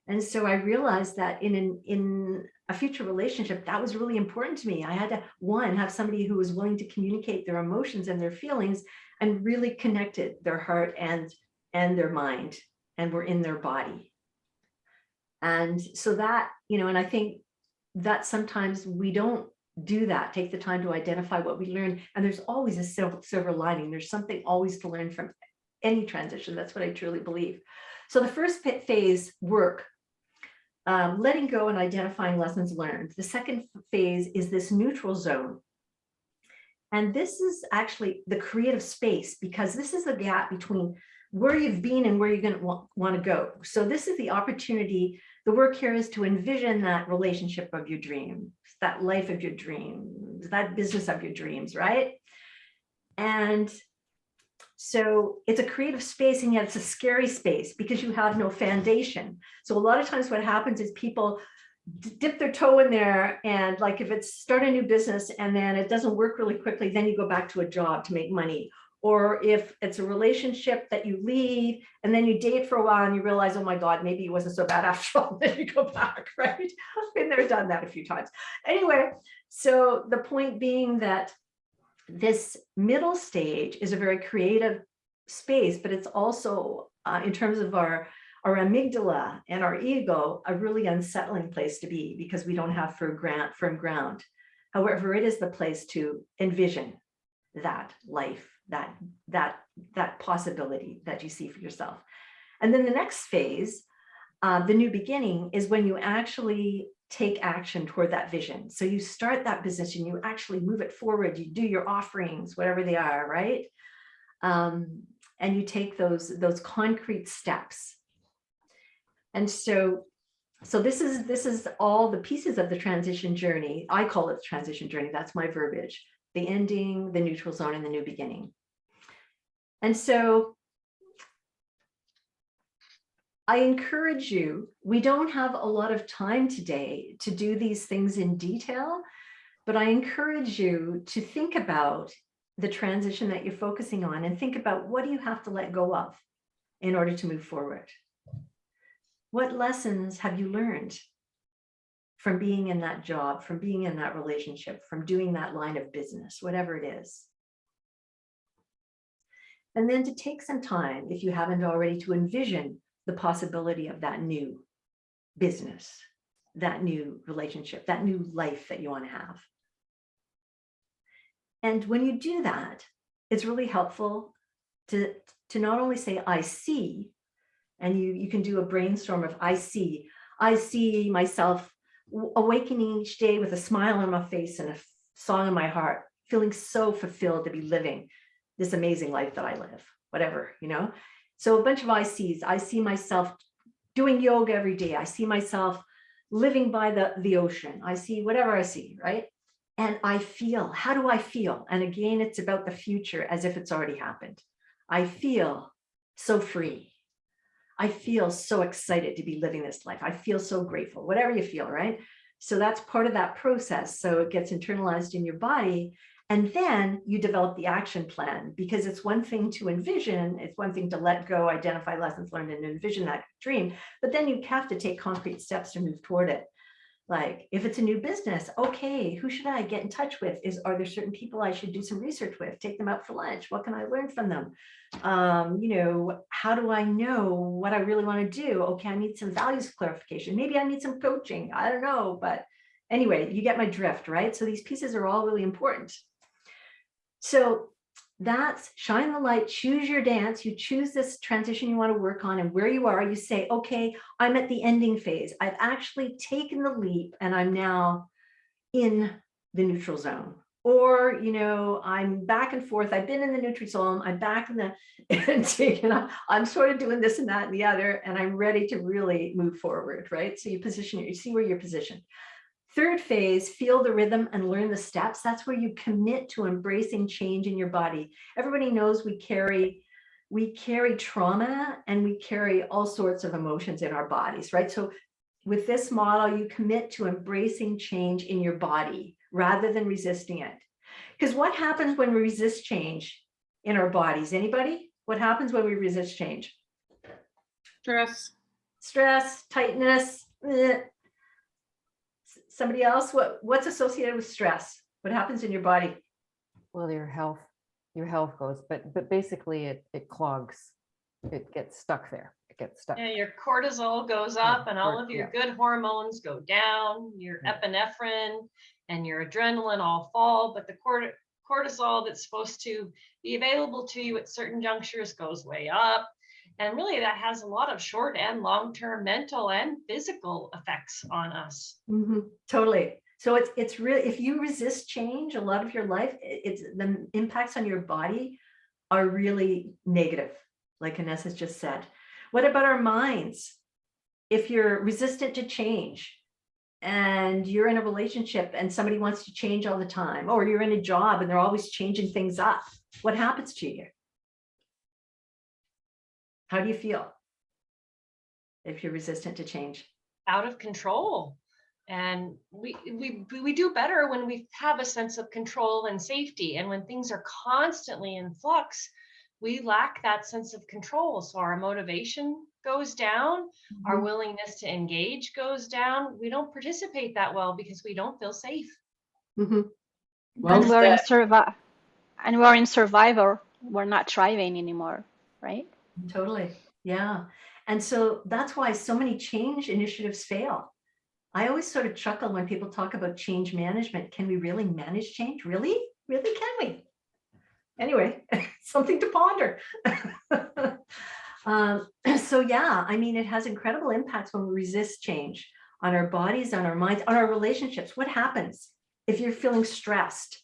And so I realized that in a future relationship, that was really important to me. I had to, one, have somebody who was willing to communicate their emotions and their feelings and really connected their heart and their mind and were in their body. And so that, and I think that sometimes we don't do that, take the time to identify what we learned. And there's always a silver lining. There's something always to learn from any transition. That's what I truly believe. So the first phase, work. letting go and identifying lessons learned. The second phase is this neutral zone. And this is actually the creative space, because this is the gap between where you've been and where you're going to want to go. So this is the opportunity. The work here is to envision that relationship of your dreams, that life of your dreams, that business of your dreams, right? And so it's a creative space, and yet it's a scary space because you have no foundation. So a lot of times what happens is people dip their toe in there, and like if it's start a new business and then it doesn't work really quickly, then you go back to a job to make money. Or if it's a relationship that you leave and then you date for a while and you realize, oh my God, maybe it wasn't so bad after all, then you go back, right? I've been there, done that a few times. Anyway, so the point being that this middle stage is a very creative space, but it's also in terms of our amygdala and our ego, a really unsettling place to be because we don't have firm ground. However, it is the place to envision that life, that possibility that you see for yourself. And then the next phase, the new beginning, is when you actually take action toward that vision. So you start that business and you actually move it forward. You do your offerings, whatever they are, right? And you take those concrete steps. And so this is all the pieces of the transition journey. I call it the transition journey. That's my verbiage. The ending, the neutral zone, and the new beginning. And so I encourage you, we don't have a lot of time today to do these things in detail, but I encourage you to think about the transition that you're focusing on and think about what do you have to let go of in order to move forward. What lessons have you learned from being in that job, from being in that relationship, from doing that line of business, whatever it is? And then to take some time, if you haven't already, to envision the possibility of that new business, that new relationship, that new life that you want to have. And when you do that, it's really helpful to not only say, I see, and you can do a brainstorm of I see myself awakening each day with a smile on my face and a song in my heart, feeling so fulfilled to be living this amazing life that I live, whatever, you know? So a bunch of I sees. I see myself doing yoga every day. I see myself living by the ocean. I see whatever I see, right? And I feel, how do I feel? And again, it's about the future as if it's already happened. I feel so free. I feel so excited to be living this life. I feel so grateful, whatever you feel, right? So that's part of that process. So it gets internalized in your body. And then you develop the action plan, because it's one thing to envision, it's one thing to let go, identify lessons learned, and envision that dream, but then you have to take concrete steps to move toward it. Like if it's a new business, okay, who should I get in touch with? Are there certain people I should do some research with, take them out for lunch? What can I learn from them? You know, how do I know what I really want to do? Okay, I need some values clarification. Maybe I need some coaching. I don't know, but anyway, you get my drift, right? So these pieces are all really important. So that's shine the light, choose your dance. You choose this transition you want to work on, and where you are, you say, okay, I'm at the ending phase. I've actually taken the leap and I'm now in the neutral zone. Or, you know, I'm back and forth. I've been in the neutral zone. I'm back in the, I'm sort of doing this and that and the other, and I'm ready to really move forward, right? So you position, you see where you're positioned. Third phase, feel the rhythm and learn the steps. That's where you commit to embracing change in your body. Everybody knows we carry trauma and we carry all sorts of emotions in our bodies, right? So with this model, you commit to embracing change in your body rather than resisting it. Because what happens when we resist change in our bodies? Anybody? What happens when we resist change? Stress, tightness. Somebody else, what's associated with stress? What happens in your body? Well, your health goes, but basically it clogs. It gets stuck there. It gets stuck. Yeah, your cortisol goes up and all of your good hormones go down, your epinephrine and your adrenaline all fall, but the cortisol that's supposed to be available to you at certain junctures goes way up. And really that has a lot of short and long-term mental and physical effects on us. Totally. So it's really, if you resist change a lot of your life, it's the impacts on your body are really negative, like Ines has just said. What about our minds? If you're resistant to change and you're in a relationship and somebody wants to change all the time, or you're in a job and they're always changing things up, what happens to you? How do you feel if you're resistant to change? Out of control. And we do better when we have a sense of control and safety. And when things are constantly in flux, we lack that sense of control. So our motivation goes down, our willingness to engage goes down. We don't participate that well because we don't feel safe. Well And we're in said. survival. We're not thriving anymore, right? Totally. Yeah. And so that's why so many change initiatives fail. I always sort of chuckle when people talk about change management. Can we really manage change? Really? Really, can we? Anyway, something to ponder. So yeah, I mean, it has incredible impacts when we resist change on our bodies, on our minds, on our relationships. What happens if you're feeling stressed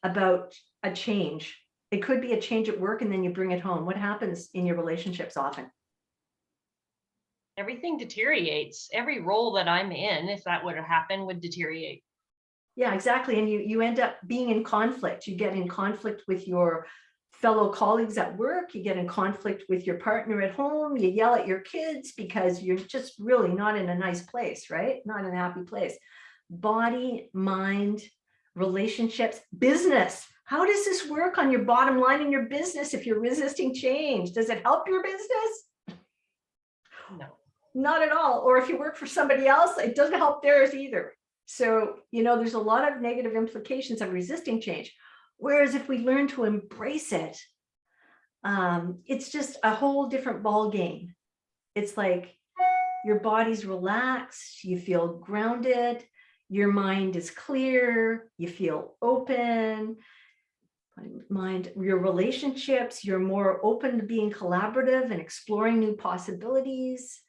about a change? It could be a change at work and then you bring it home. What happens in your relationships often? Everything deteriorates. Every role that I'm in, if that would have happened, would deteriorate. Yeah, exactly. And you end up being in conflict. You get in conflict with your fellow colleagues at work. You get in conflict with your partner at home. You yell at your kids because you're just really not in a nice place, right? Not in a happy place. Body, mind, relationships, business. How does this work on your bottom line in your business if you're resisting change? Does it help your business? No. Not at all. Or if you work for somebody else, it doesn't help theirs either. So, there's a lot of negative implications of resisting change. Whereas if we learn to embrace it, it's just a whole different ball game. It's like your body's relaxed, you feel grounded, your mind is clear, you feel open. Your relationships, you're more open to being collaborative and exploring new possibilities,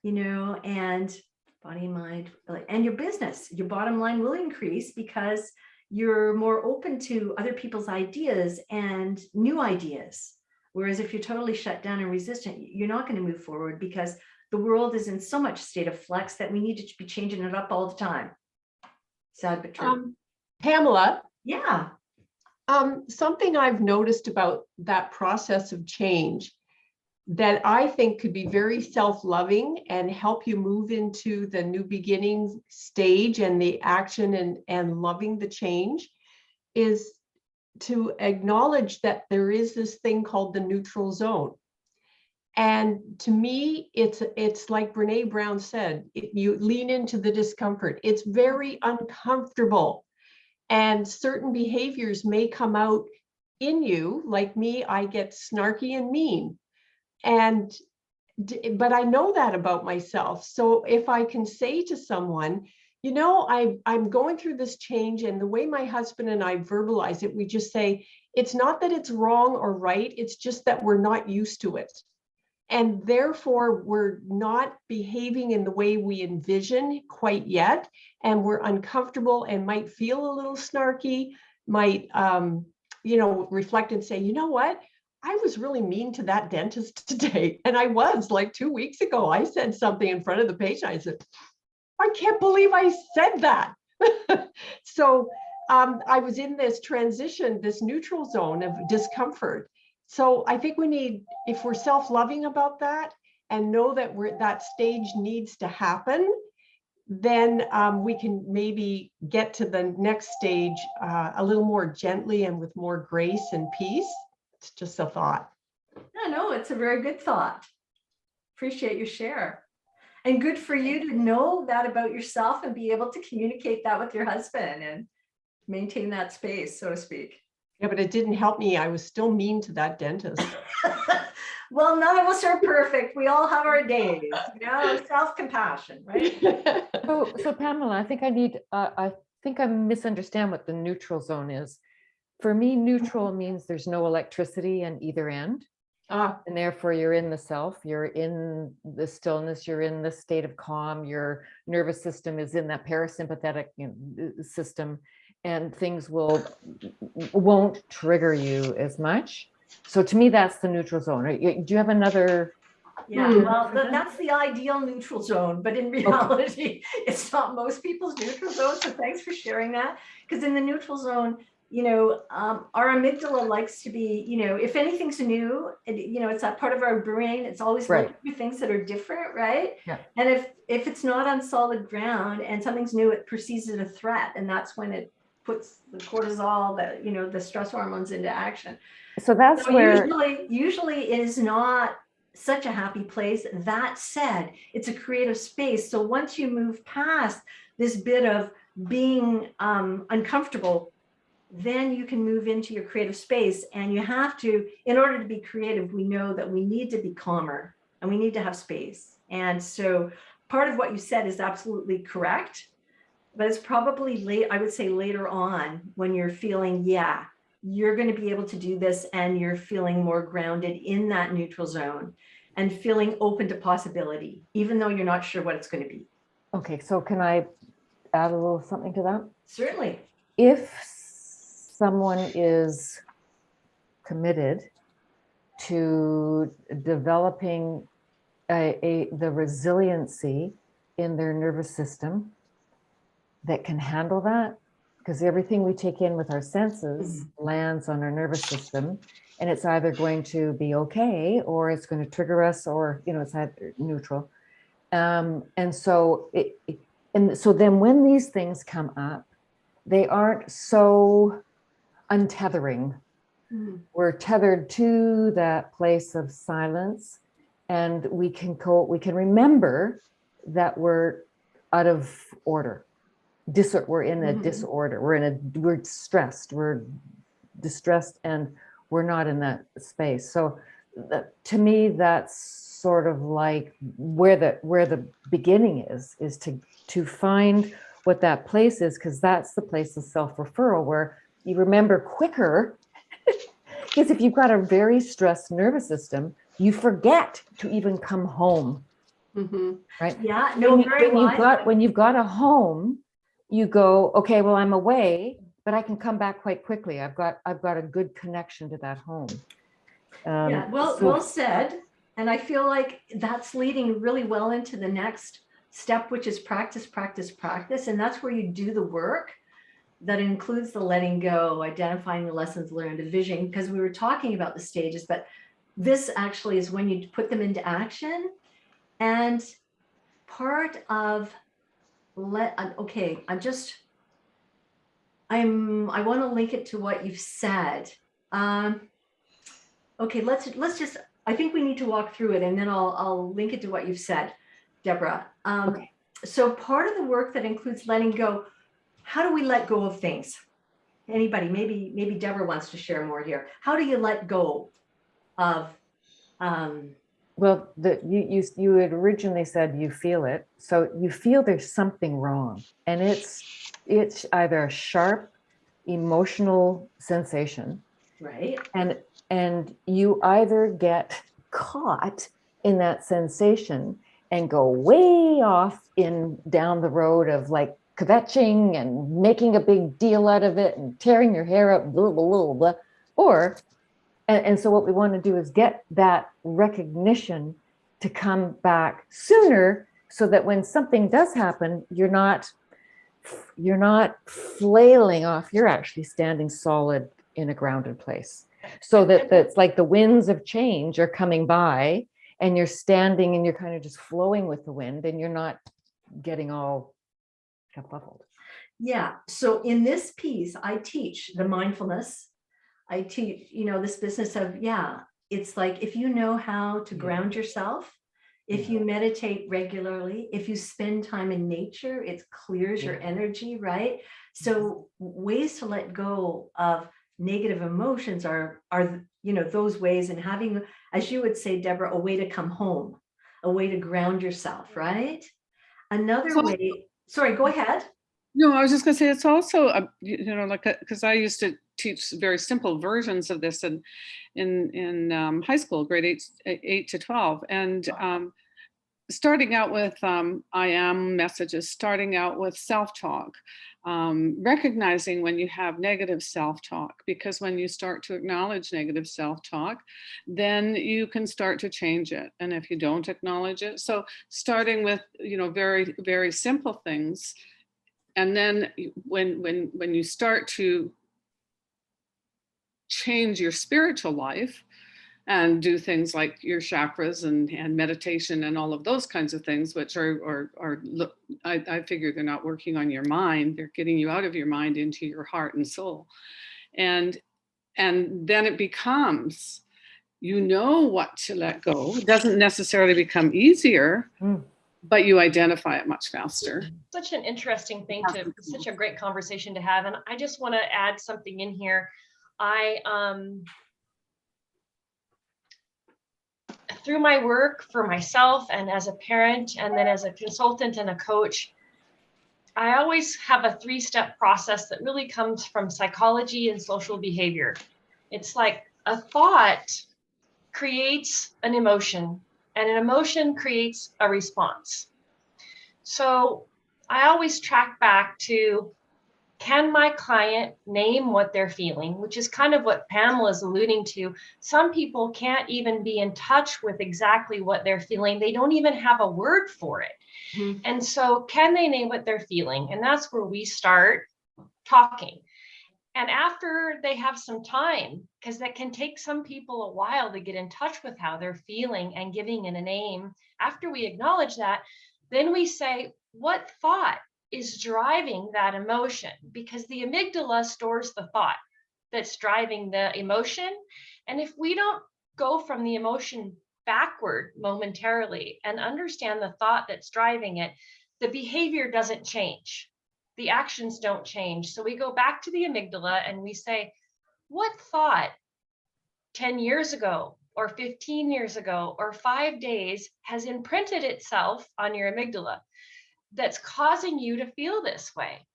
and body, mind, and your business, your bottom line will increase because you're more open to other people's ideas and new ideas. Whereas if you're totally shut down and resistant, you're not going to move forward because the world is in so much state of flux that we need to be changing it up all the time. Sad but true. Pamela. Yeah. Something I've noticed about that process of change that I think could be very self-loving and help you move into the new beginning stage and the action and loving the change is to acknowledge that there is this thing called the neutral zone. And to me, it's like Brene Brown said, you lean into the discomfort. It's very uncomfortable. And certain behaviors may come out in you. Like me, I get snarky and mean. But I know that about myself. So if I can say to someone, I'm going through this change, and the way my husband and I verbalize it, we just say, it's not that it's wrong or right. It's just that we're not used to it. And therefore, we're not behaving in the way we envision quite yet. And we're uncomfortable and might feel a little snarky, might, reflect and say, you know what? I was really mean to that dentist today. And I was like 2 weeks ago, I said something in front of the patient. I said, I can't believe I said that. So I was in this transition, this neutral zone of discomfort. So I think we need, if we're self-loving about that and know that that stage needs to happen, then we can maybe get to the next stage a little more gently and with more grace and peace. It's just a thought. No, it's a very good thought. Appreciate your share. And good for you to know that about yourself and be able to communicate that with your husband and maintain that space, so to speak. Yeah, but it didn't help me. I was still mean to that dentist. Well, none of us are perfect. We all have our days, self-compassion, right? So Pamela, I think I misunderstand what the neutral zone is. For me, neutral means there's no electricity on either end. And therefore you're in the self, you're in the stillness, you're in the state of calm, your nervous system is in that parasympathetic system, and things won't trigger you as much. So to me, that's the neutral zone. Do you have another? Yeah, well, that's the ideal neutral zone, but in reality, it's not most people's neutral zone. So thanks for sharing that. Because in the neutral zone, our amygdala likes to be, if anything's new, it's that part of our brain. It's always looking for things that are different, right? Yeah. And if it's not on solid ground and something's new, it perceives it a threat, and that's when it puts the cortisol, the stress hormones into action. So that's where usually it is not such a happy place. That said, it's a creative space. So once you move past this bit of being uncomfortable, then you can move into your creative space. And you have to, in order to be creative, we know that we need to be calmer and we need to have space. And so part of what you said is absolutely correct, but it's probably I would say later on when you're feeling, you're going to be able to do this and you're feeling more grounded in that neutral zone and feeling open to possibility, even though you're not sure what it's going to be. Okay, so can I add a little something to that? Certainly. If someone is committed to developing the resiliency in their nervous system that can handle that, because everything we take in with our senses lands on our nervous system, and it's either going to be okay or it's going to trigger us, or it's either neutral. And so then when these things come up, they aren't so untethering. We're tethered to that place of silence, and we can remember that we're out of order. We're in a disorder. We're stressed. We're distressed, and we're not in that space. So, to me, that's sort of like where the beginning is to find what that place is, because that's the place of self-referral where you remember quicker. Because if you've got a very stressed nervous system, you forget to even come home. Right? Yeah. No. When you've got a home, you go, okay, well, I'm away, but I can come back quite quickly. I've got a good connection to that home. Well said. And I feel like that's leading really well into the next step, which is practice, practice, practice. And that's where you do the work that includes the letting go, identifying the lessons learned, the vision, because we were talking about the stages, but this actually is when you put them into action. And part of I want to link it to what you've said. Okay, let's just, I think we need to walk through it, and then I'll link it to what you've said, Deborah. Okay. So part of the work that includes letting go, how do we let go of things? Anybody? Maybe Deborah wants to share more here. How do you let go of well, you had originally said you feel it. So you feel there's something wrong, and it's either a sharp emotional sensation, right? And you either get caught in that sensation and go way off down the road of like kvetching and making a big deal out of it and tearing your hair up, blah, blah, blah, blah. Or and so what we want to do is get that recognition to come back sooner, so that when something does happen, you're not flailing off. You're actually standing solid in a grounded place. So that's like the winds of change are coming by, and you're standing and you're kind of just flowing with the wind, and you're not getting all kerfuffled. Yeah. So in this piece, I teach the mindfulness. I teach, this business of, it's like, if you know how to ground yourself, if you meditate regularly, if you spend time in nature, it clears your energy, right? So ways to let go of negative emotions are those ways, and having, as you would say, Deborah, a way to come home, a way to ground yourself, right? Another way, sorry, go ahead. No, I was just going to say it's also, like, because I used to teach very simple versions of this in high school, grade 8 to 12. And starting out with I am messages, starting out with self-talk, recognizing when you have negative self-talk, because when you start to acknowledge negative self-talk, then you can start to change it. And if you don't acknowledge it, so starting with, very, very simple things. And then when you start to change your spiritual life, and do things like your chakras and meditation and all of those kinds of things, which I figure they're not working on your mind. They're getting you out of your mind into your heart and soul. And then it becomes, what to let go. It doesn't necessarily become easier, but you identify it much faster. Such an interesting thing such a great conversation to have. And I just want to add something in here. Through my work for myself and as a parent, and then as a consultant and a coach, I always have a 3-step process that really comes from psychology and social behavior. It's like a thought creates an emotion, and an emotion creates a response. So I always track back to, can my client name what they're feeling, which is kind of what Pamela is alluding to. Some people can't even be in touch with exactly what they're feeling. They don't even have a word for it. Mm-hmm. And so can they name what they're feeling? And that's where we start talking. And after they have some time, because that can take some people a while to get in touch with how they're feeling and giving it a name. After we acknowledge that, then we say, what thought is driving that emotion? Because the amygdala stores the thought that's driving the emotion. And if we don't go from the emotion backward momentarily and understand the thought that's driving it, the behavior doesn't change. The actions don't change. So we go back to the amygdala and we say, what thought 10 years ago or 15 years ago or 5 days has imprinted itself on your amygdala that's causing you to feel this way?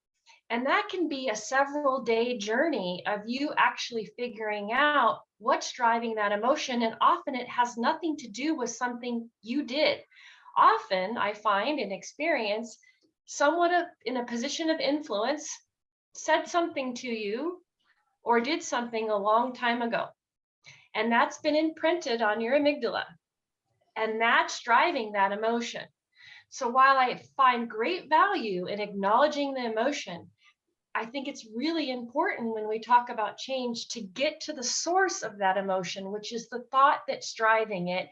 And that can be a several-day journey of you actually figuring out what's driving that emotion. And often it has nothing to do with something you did. Often I find in experience, someone in a position of influence said something to you or did something a long time ago. And that's been imprinted on your amygdala. And that's driving that emotion. So while I find great value in acknowledging the emotion, I think it's really important when we talk about change to get to the source of that emotion, which is the thought that's driving it,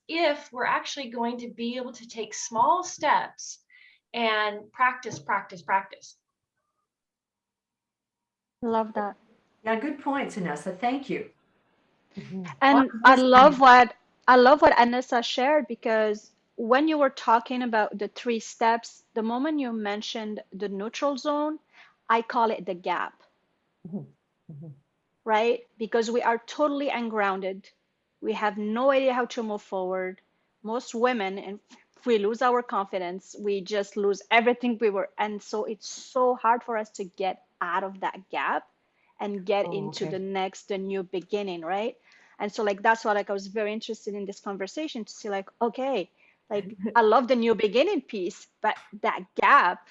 if we're actually going to be able to take small steps and practice. Love that. Yeah, good points, Anessa. Thank you. And I love what Anessa shared, because when you were talking about the 3 steps, the moment you mentioned the neutral zone, I call it the gap. Right? Because we are totally ungrounded. We have no idea how to move forward. Most women, and if we lose our confidence, we just lose everything we were. And so it's so hard for us to get out of that gap and get into the new beginning, right? And so that's why I was very interested in this conversation to see I love the new beginning piece, but that gap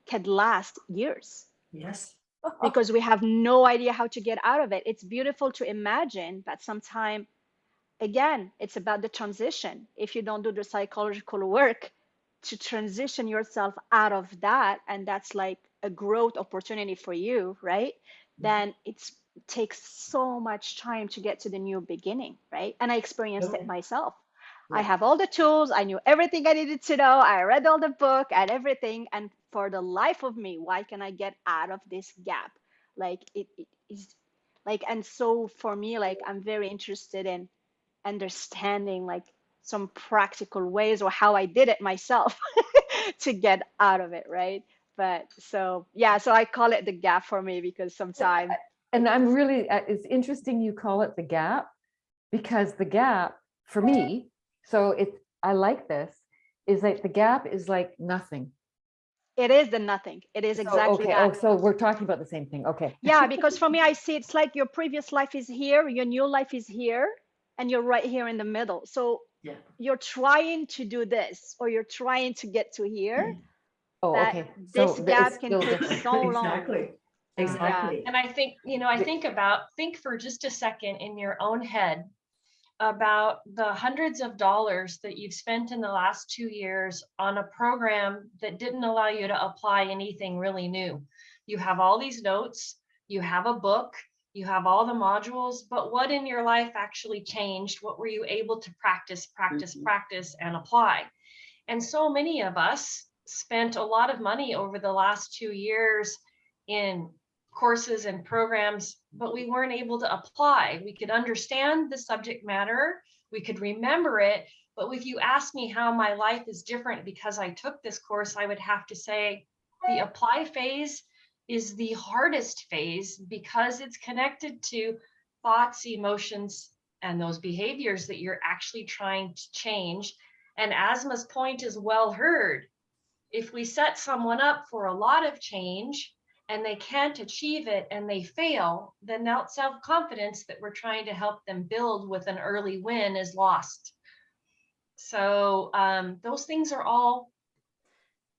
can last years. Yes. Because we have no idea how to get out of it. It's beautiful to imagine, but sometimes, again, it's about the transition. If you don't do the psychological work to transition yourself out of that, and that's like a growth opportunity for you, right? Then it takes so much time to get to the new beginning, right? And I experienced it myself. I have all the tools. I knew everything I needed to know. I read all the book and everything. And for the life of me, why can I get out of this gap? It is and so for me, I'm very interested in understanding some practical ways or how I did it myself to get out of it, right? But so I call it the gap for me, because sometimes. And I'm really, it's interesting you call it the gap, because the gap for me, so I like this, is the gap is like nothing. It is the nothing. It is So, exactly okay. that. Oh, so we're talking about the same thing. Okay. Yeah, because for me, I see it's like your previous life is here, your new life is here, and you're right here in the middle. So Yeah. you're trying to do this, or you're trying to get to here. Oh, That okay. this So gap it's can still take different. so long. Exactly. Yeah. Exactly. And I think, think for just a second in your own head about the hundreds of dollars that you've spent in the last 2 years on a program that didn't allow you to apply anything really new. You have all these notes, you have a book, you have all the modules, but what in your life actually changed? What were you able to practice, practice, and apply? And so many of us spent a lot of money over the last 2 years in courses and programs, but we weren't able to apply. We could understand the subject matter, we could remember it, but if you ask me how my life is different because I took this course, I would have to say the apply phase is the hardest phase because it's connected to thoughts, emotions, and those behaviors that you're actually trying to change. And Asma's point is well heard. If we set someone up for a lot of change and they can't achieve it and they fail, then that self-confidence that we're trying to help them build with an early win is lost. So those things are all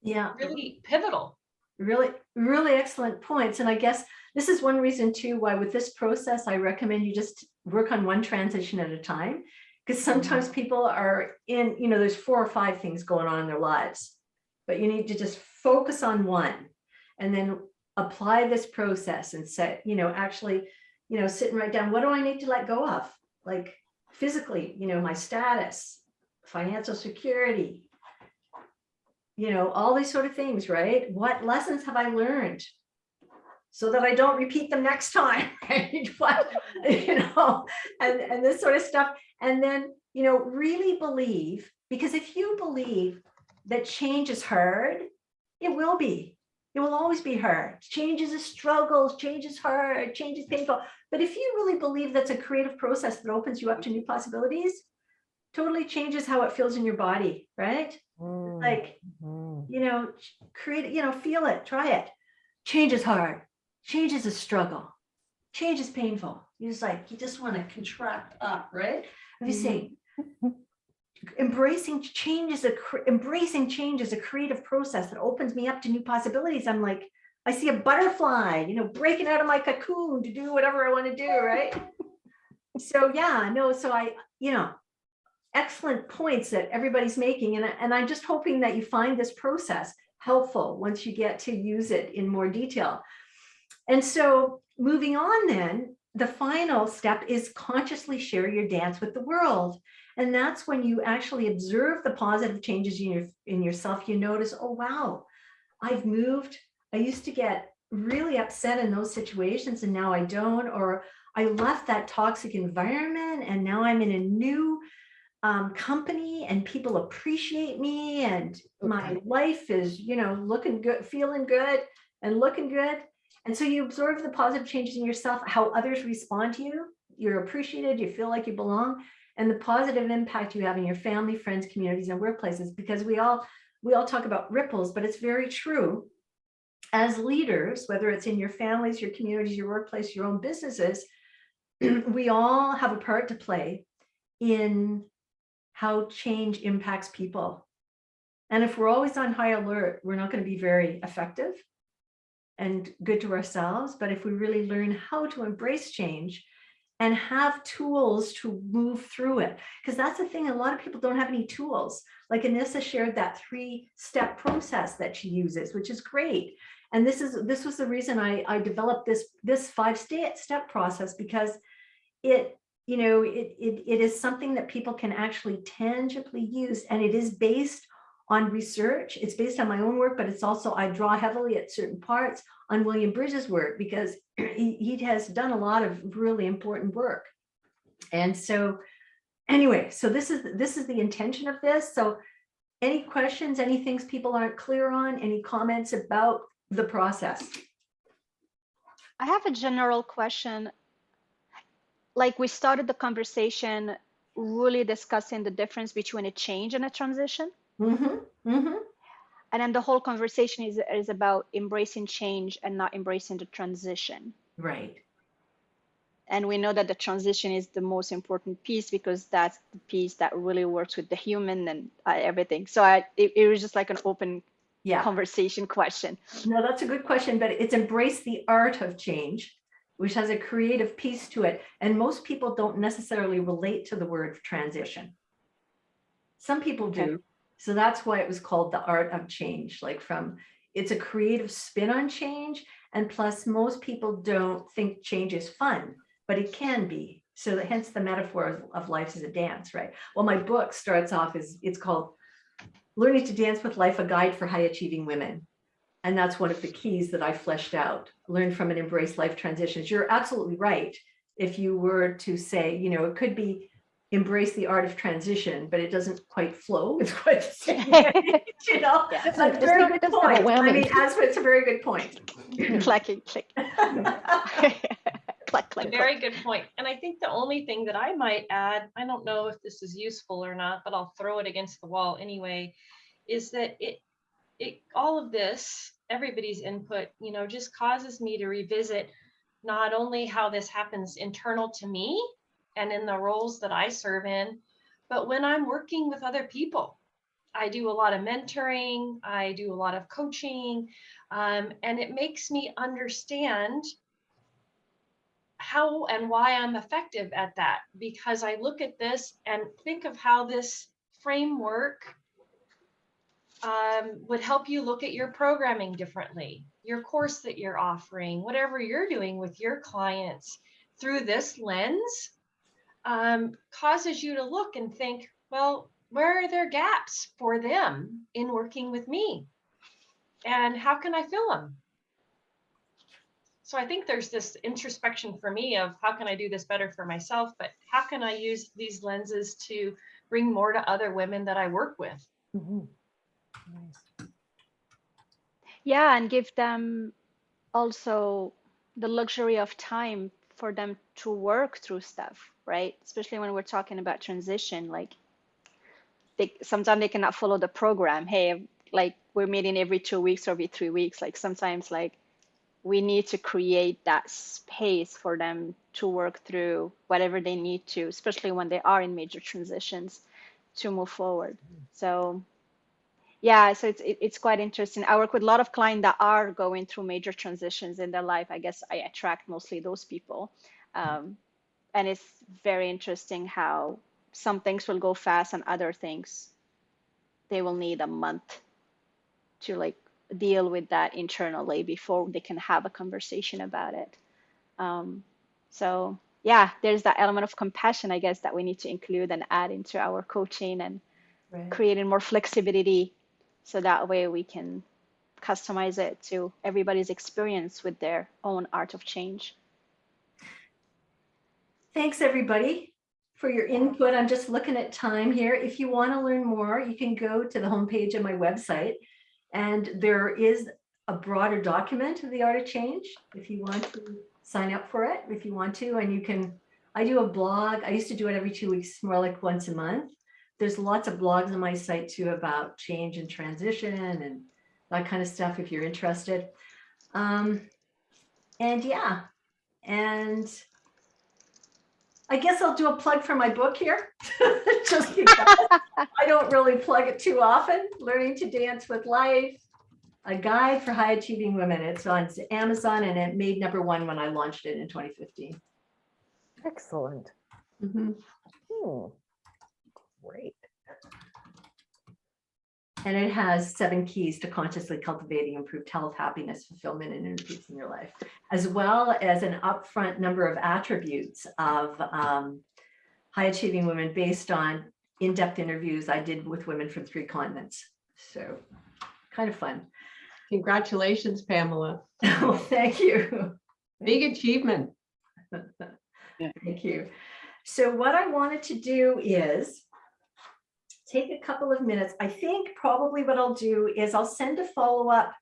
really pivotal. Really, really excellent points. And I guess this is one reason too why with this process, I recommend you just work on one transition at a time. Because sometimes people are in, there's 4 or 5 things going on in their lives, but you need to just focus on one and then apply this process and set, actually, sit and write down, what do I need to let go of? Like physically, my status, financial security, all these sort of things, right? What lessons have I learned so that I don't repeat them next time, right? What, and this sort of stuff. And then, really believe, because if you believe that change is hard, it will be. It will always be hard. Change is a struggle, change is hard, change is painful. But if you really believe that's a creative process that opens you up to new possibilities, totally changes how it feels in your body, right? Like, create, feel it, try it. Change is hard. Change is a struggle. Change is painful. You just want to contract up, right? If you say, embracing change is a creative process that opens me up to new possibilities. I'm like, I see a butterfly, breaking out of my cocoon to do whatever I want to do, right? So excellent points that everybody's making. And I'm just hoping that you find this process helpful once you get to use it in more detail. And so moving on then, the final step is consciously share your dance with the world. And that's when you actually observe the positive changes in yourself. You notice, oh, wow, I've moved. I used to get really upset in those situations and now I don't, or I left that toxic environment and now I'm in a new company and people appreciate me and my life is, looking good, feeling good and looking good. And so you observe the positive changes in yourself, how others respond to you. You're appreciated, you feel like you belong, and the positive impact you have in your family, friends, communities, and workplaces, because we all talk about ripples, but it's very true. As leaders, whether it's in your families, your communities, your workplace, your own businesses, we all have a part to play in how change impacts people. And if we're always on high alert, we're not going to be very effective and good to ourselves. But if we really learn how to embrace change and have tools to move through it, because that's the thing, a lot of people don't have any tools. Like Anissa shared that 3-step process that she uses, which is great. And this was the reason I developed this 5-step process, because it is something that people can actually tangibly use, and it is based on research. It's based on my own work, but it's also, I draw heavily at certain parts on William Bridges' work, because he has done a lot of really important work. And so anyway, so this is the intention of this. So any questions, any things people aren't clear on, any comments about the process? I have a general question. Like, we started the conversation really discussing the difference between a change and a transition. And then the whole conversation is about embracing change and not embracing the transition. Right. And we know that the transition is the most important piece because that's the piece that really works with the human and everything. So it was just like an open conversation question. No, that's a good question, but it's embrace the art of change, which has a creative piece to it. And most people don't necessarily relate to the word transition. Some people do. So that's why it was called the art of change, like it's a creative spin on change. And plus most people don't think change is fun, but it can be. So hence the metaphor of life as a dance, right? Well, my book starts off it's called Learning to Dance with Life, a Guide for High Achieving Women. And that's one of the keys that I fleshed out. Learn from and embrace life transitions. You're absolutely right. If you were to say, it could be embrace the art of transition, but it doesn't quite flow. It's quite the same way, It's a very good point. I mean, it's a very good point. Clacking, click. Click, click, Very good point. And I think the only thing that I might add, I don't know if this is useful or not, but I'll throw it against the wall anyway, is that all of this, everybody's input, just causes me to revisit not only how this happens internal to me and in the roles that I serve in, but when I'm working with other people. I do a lot of mentoring, I do a lot of coaching, and it makes me understand how and why I'm effective at that, because I look at this and think of how this framework would help you look at your programming differently, your course that you're offering, whatever you're doing with your clients through this lens, causes you to look and think, well, where are there gaps for them in working with me? And how can I fill them? So I think there's this introspection for me of how can I do this better for myself, but how can I use these lenses to bring more to other women that I work with? Mm-hmm. Nice. Yeah, and give them also the luxury of time for them to work through stuff, right? Especially when we're talking about transition, like sometimes they cannot follow the program. Hey, like we're meeting every 2 weeks or every 3 weeks. Like sometimes like we need to create that space for them to work through whatever they need to, especially when they are in major transitions to move forward. So yeah, so it's quite interesting. I work with a lot of clients that are going through major transitions in their life. I guess I attract mostly those people. And it's very interesting how some things will go fast and other things, they will need a month to like deal with that internally before they can have a conversation about it. So yeah, there's that element of compassion, I guess, that we need to include and add into our coaching and creating more flexibility. So that way we can customize it to everybody's experience with their own art of change. Thanks, everybody, for your input. I'm just looking at time here. If you want to learn more, you can go to the homepage of my website, and there is a broader document of the art of change if you want to sign up for it, if you want to. And I do a blog. I used to do it every 2 weeks, more like once a month. There's lots of blogs on my site too about change and transition and that kind of stuff if you're interested. And yeah, and I guess I'll do a plug for my book here, just because I don't really plug it too often. Learning to Dance with Life, a guide for high achieving women. It's on Amazon and it made #1 when I launched it in 2015. Excellent. Mm-hmm. Great. And it has 7 keys to consciously cultivating improved health, happiness, fulfillment, and inner peace in your life, as well as an upfront number of attributes of high achieving women based on in-depth interviews I did with women from 3 continents. So kind of fun. Congratulations, Pamela. Oh, thank you. Big achievement. Thank you. So what I wanted to do is take a couple of minutes. I think probably what I'll do is I'll send a follow-up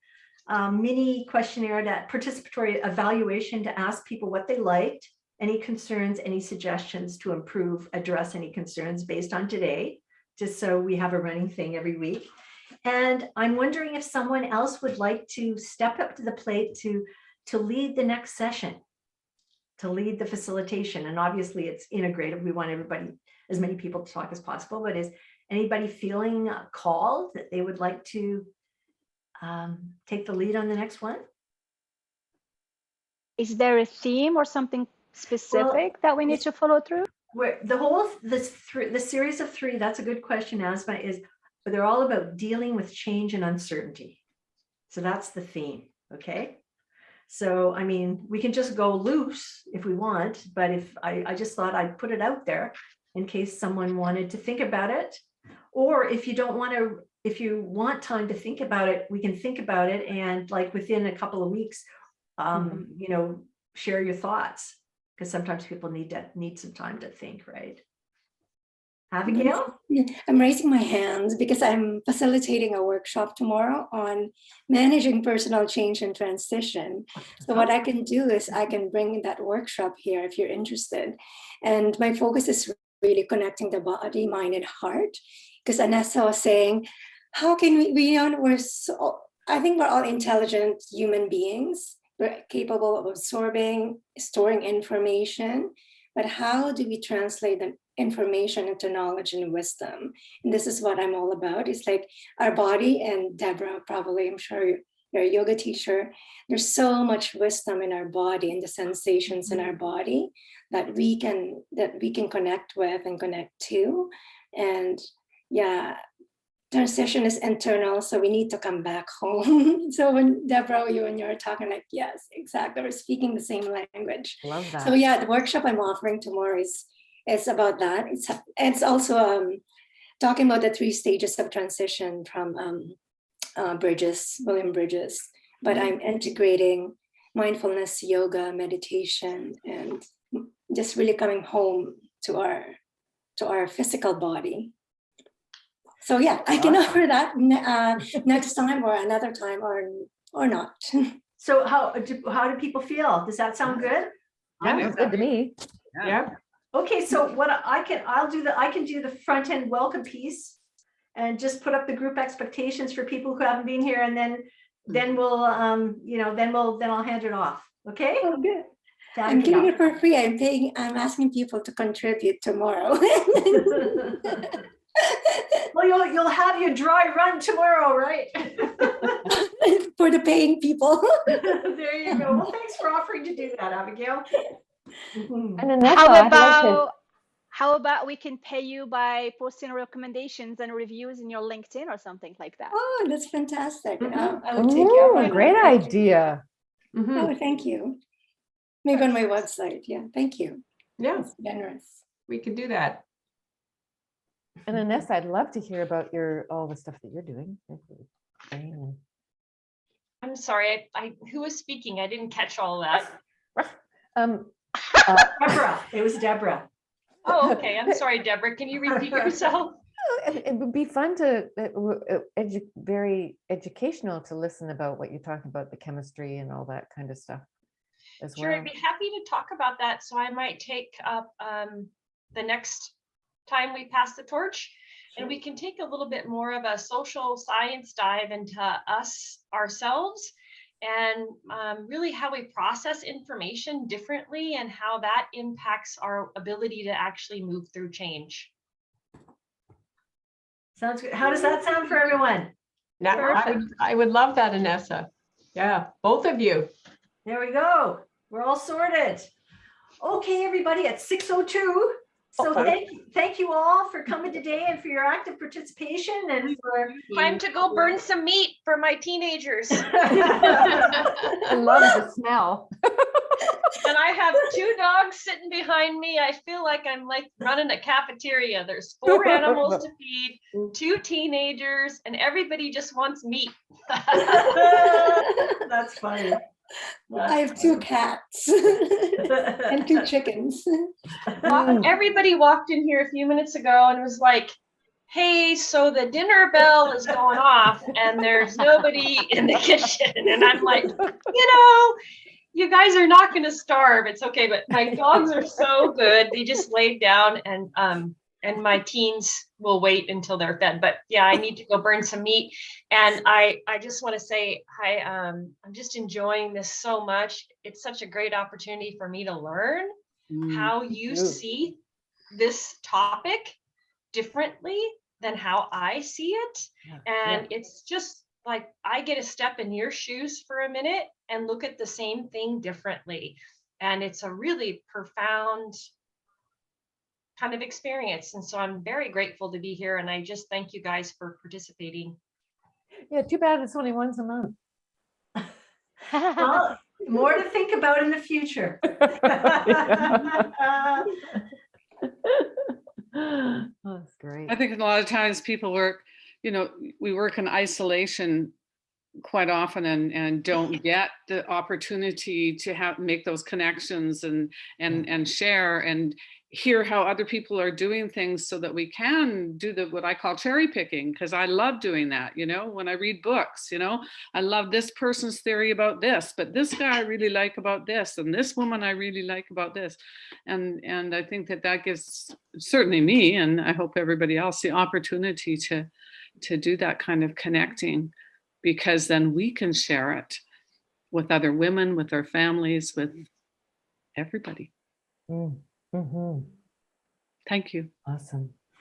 mini questionnaire, that participatory evaluation, to ask people what they liked, any concerns, any suggestions to improve, address any concerns based on today, just so we have a running thing every week. And I'm wondering if someone else would like to step up to the plate to lead the next session, to lead the facilitation. And obviously it's integrated. We want everybody, as many people to talk as possible, but is anybody feeling called that they would like to take the lead on the next one? Is there a theme or something specific that we need to follow through? Where the series of 3, that's a good question, Asma, is they're all about dealing with change and uncertainty. So that's the theme. Okay. So, I mean, we can just go loose if we want, but if I just thought I'd put it out there in case someone wanted to think about it, or if you don't want to, if you want time to think about it, we can think about it. And like within a couple of weeks, you know, share your thoughts, because sometimes people need some time to think, right? Abigail? I'm raising my hands because I'm facilitating a workshop tomorrow on managing personal change and transition. So what I can do is I can bring that workshop here if you're interested. And my focus is really connecting the body, mind, and heart. Because Anessa was saying, how can I think we're all intelligent human beings. We're capable of absorbing, storing information, but how do we translate the information into knowledge and wisdom? And this is what I'm all about. It's like our body, and Deborah, probably, I'm sure you're a yoga teacher. There's so much wisdom in our body and the sensations in our body that we can connect with and connect to. And yeah, transition is internal, so we need to come back home. So when Deborah, you and you are talking, like, yes, exactly, we're speaking the same language. Love that. So yeah, the workshop I'm offering tomorrow is about that. It's also talking about the 3 stages of transition from William Bridges, but I'm integrating mindfulness, yoga, meditation, and just really coming home to our physical body. So yeah, I can offer that next time or another time or not. So how do people feel? Does that sound good? Sounds good to me. Yeah. Okay, so what I can do the front end welcome piece and just put up the group expectations for people who haven't been here, and then we'll then I'll hand it off. Okay. Oh, good. I'm giving it for free. I'm asking people to contribute tomorrow. Well, you'll have your dry run tomorrow, right? For the paying people. There you go. Well, thanks for offering to do that, Abigail. And Anessa, how about we can pay you by posting recommendations and reviews in your LinkedIn or something like that? Oh, that's fantastic. I would take you up on great that. idea. Oh, thank you. Maybe on my website. Yeah, thank you. Yeah, That's generous. we could do that. And Anessa, I'd love to hear about all the stuff that you're doing. I'm sorry, who was speaking? I didn't catch all of that. Deborah. It was Deborah. Oh, okay. I'm sorry, Deborah. Can you repeat yourself? It would be fun to, very educational to listen about what you're talking about, the chemistry and all that kind of stuff as well. Sure, I'd be happy to talk about that. So I might take up the next time we pass the torch, and we can take a little bit more of a social science dive into us ourselves, and really how we process information differently and how that impacts our ability to actually move through change. Sounds good. How does that sound for everyone? Now, I would love that, Anessa. Yeah, both of you. There we go. We're all sorted. Okay, everybody, at 6:02. So thank you all for coming today and for your active participation and for Time to go burn some meat for my teenagers. I love the smell. And I have 2 dogs sitting behind me. I feel like I'm like running a cafeteria. There's 4 animals to feed, 2 teenagers, and everybody just wants meat. That's funny. I have 2 cats and 2 chickens. Everybody walked in here a few minutes ago and was like, hey, so the dinner bell is going off and there's nobody in the kitchen. And I'm like, you guys are not going to starve. It's okay. But my dogs are so good. They just laid down and and my teens will wait until they're fed. But yeah, I need to go burn some meat. And I just want to say, I'm just enjoying this so much. It's such a great opportunity for me to learn how you see this topic differently than how I see it. And it's just like I get to step in your shoes for a minute and look at the same thing differently. And it's a really profound kind of experience. And so I'm very grateful to be here. And I just thank you guys for participating. Yeah, too bad it's only once a month. Well, more to think about in the future. Oh, that's great. I think a lot of times people work, we work in isolation quite often and don't get the opportunity to make those connections and share and hear how other people are doing things so that we can do what I call cherry picking, because I love doing that. When I read books, I love this person's theory about this, but this guy I really like about this, and this woman I really like about this. And I think that gives certainly me, and I hope everybody else, the opportunity to do that kind of connecting, because then we can share it with other women, with our families, with everybody. Mm-hmm. Thank you. Awesome.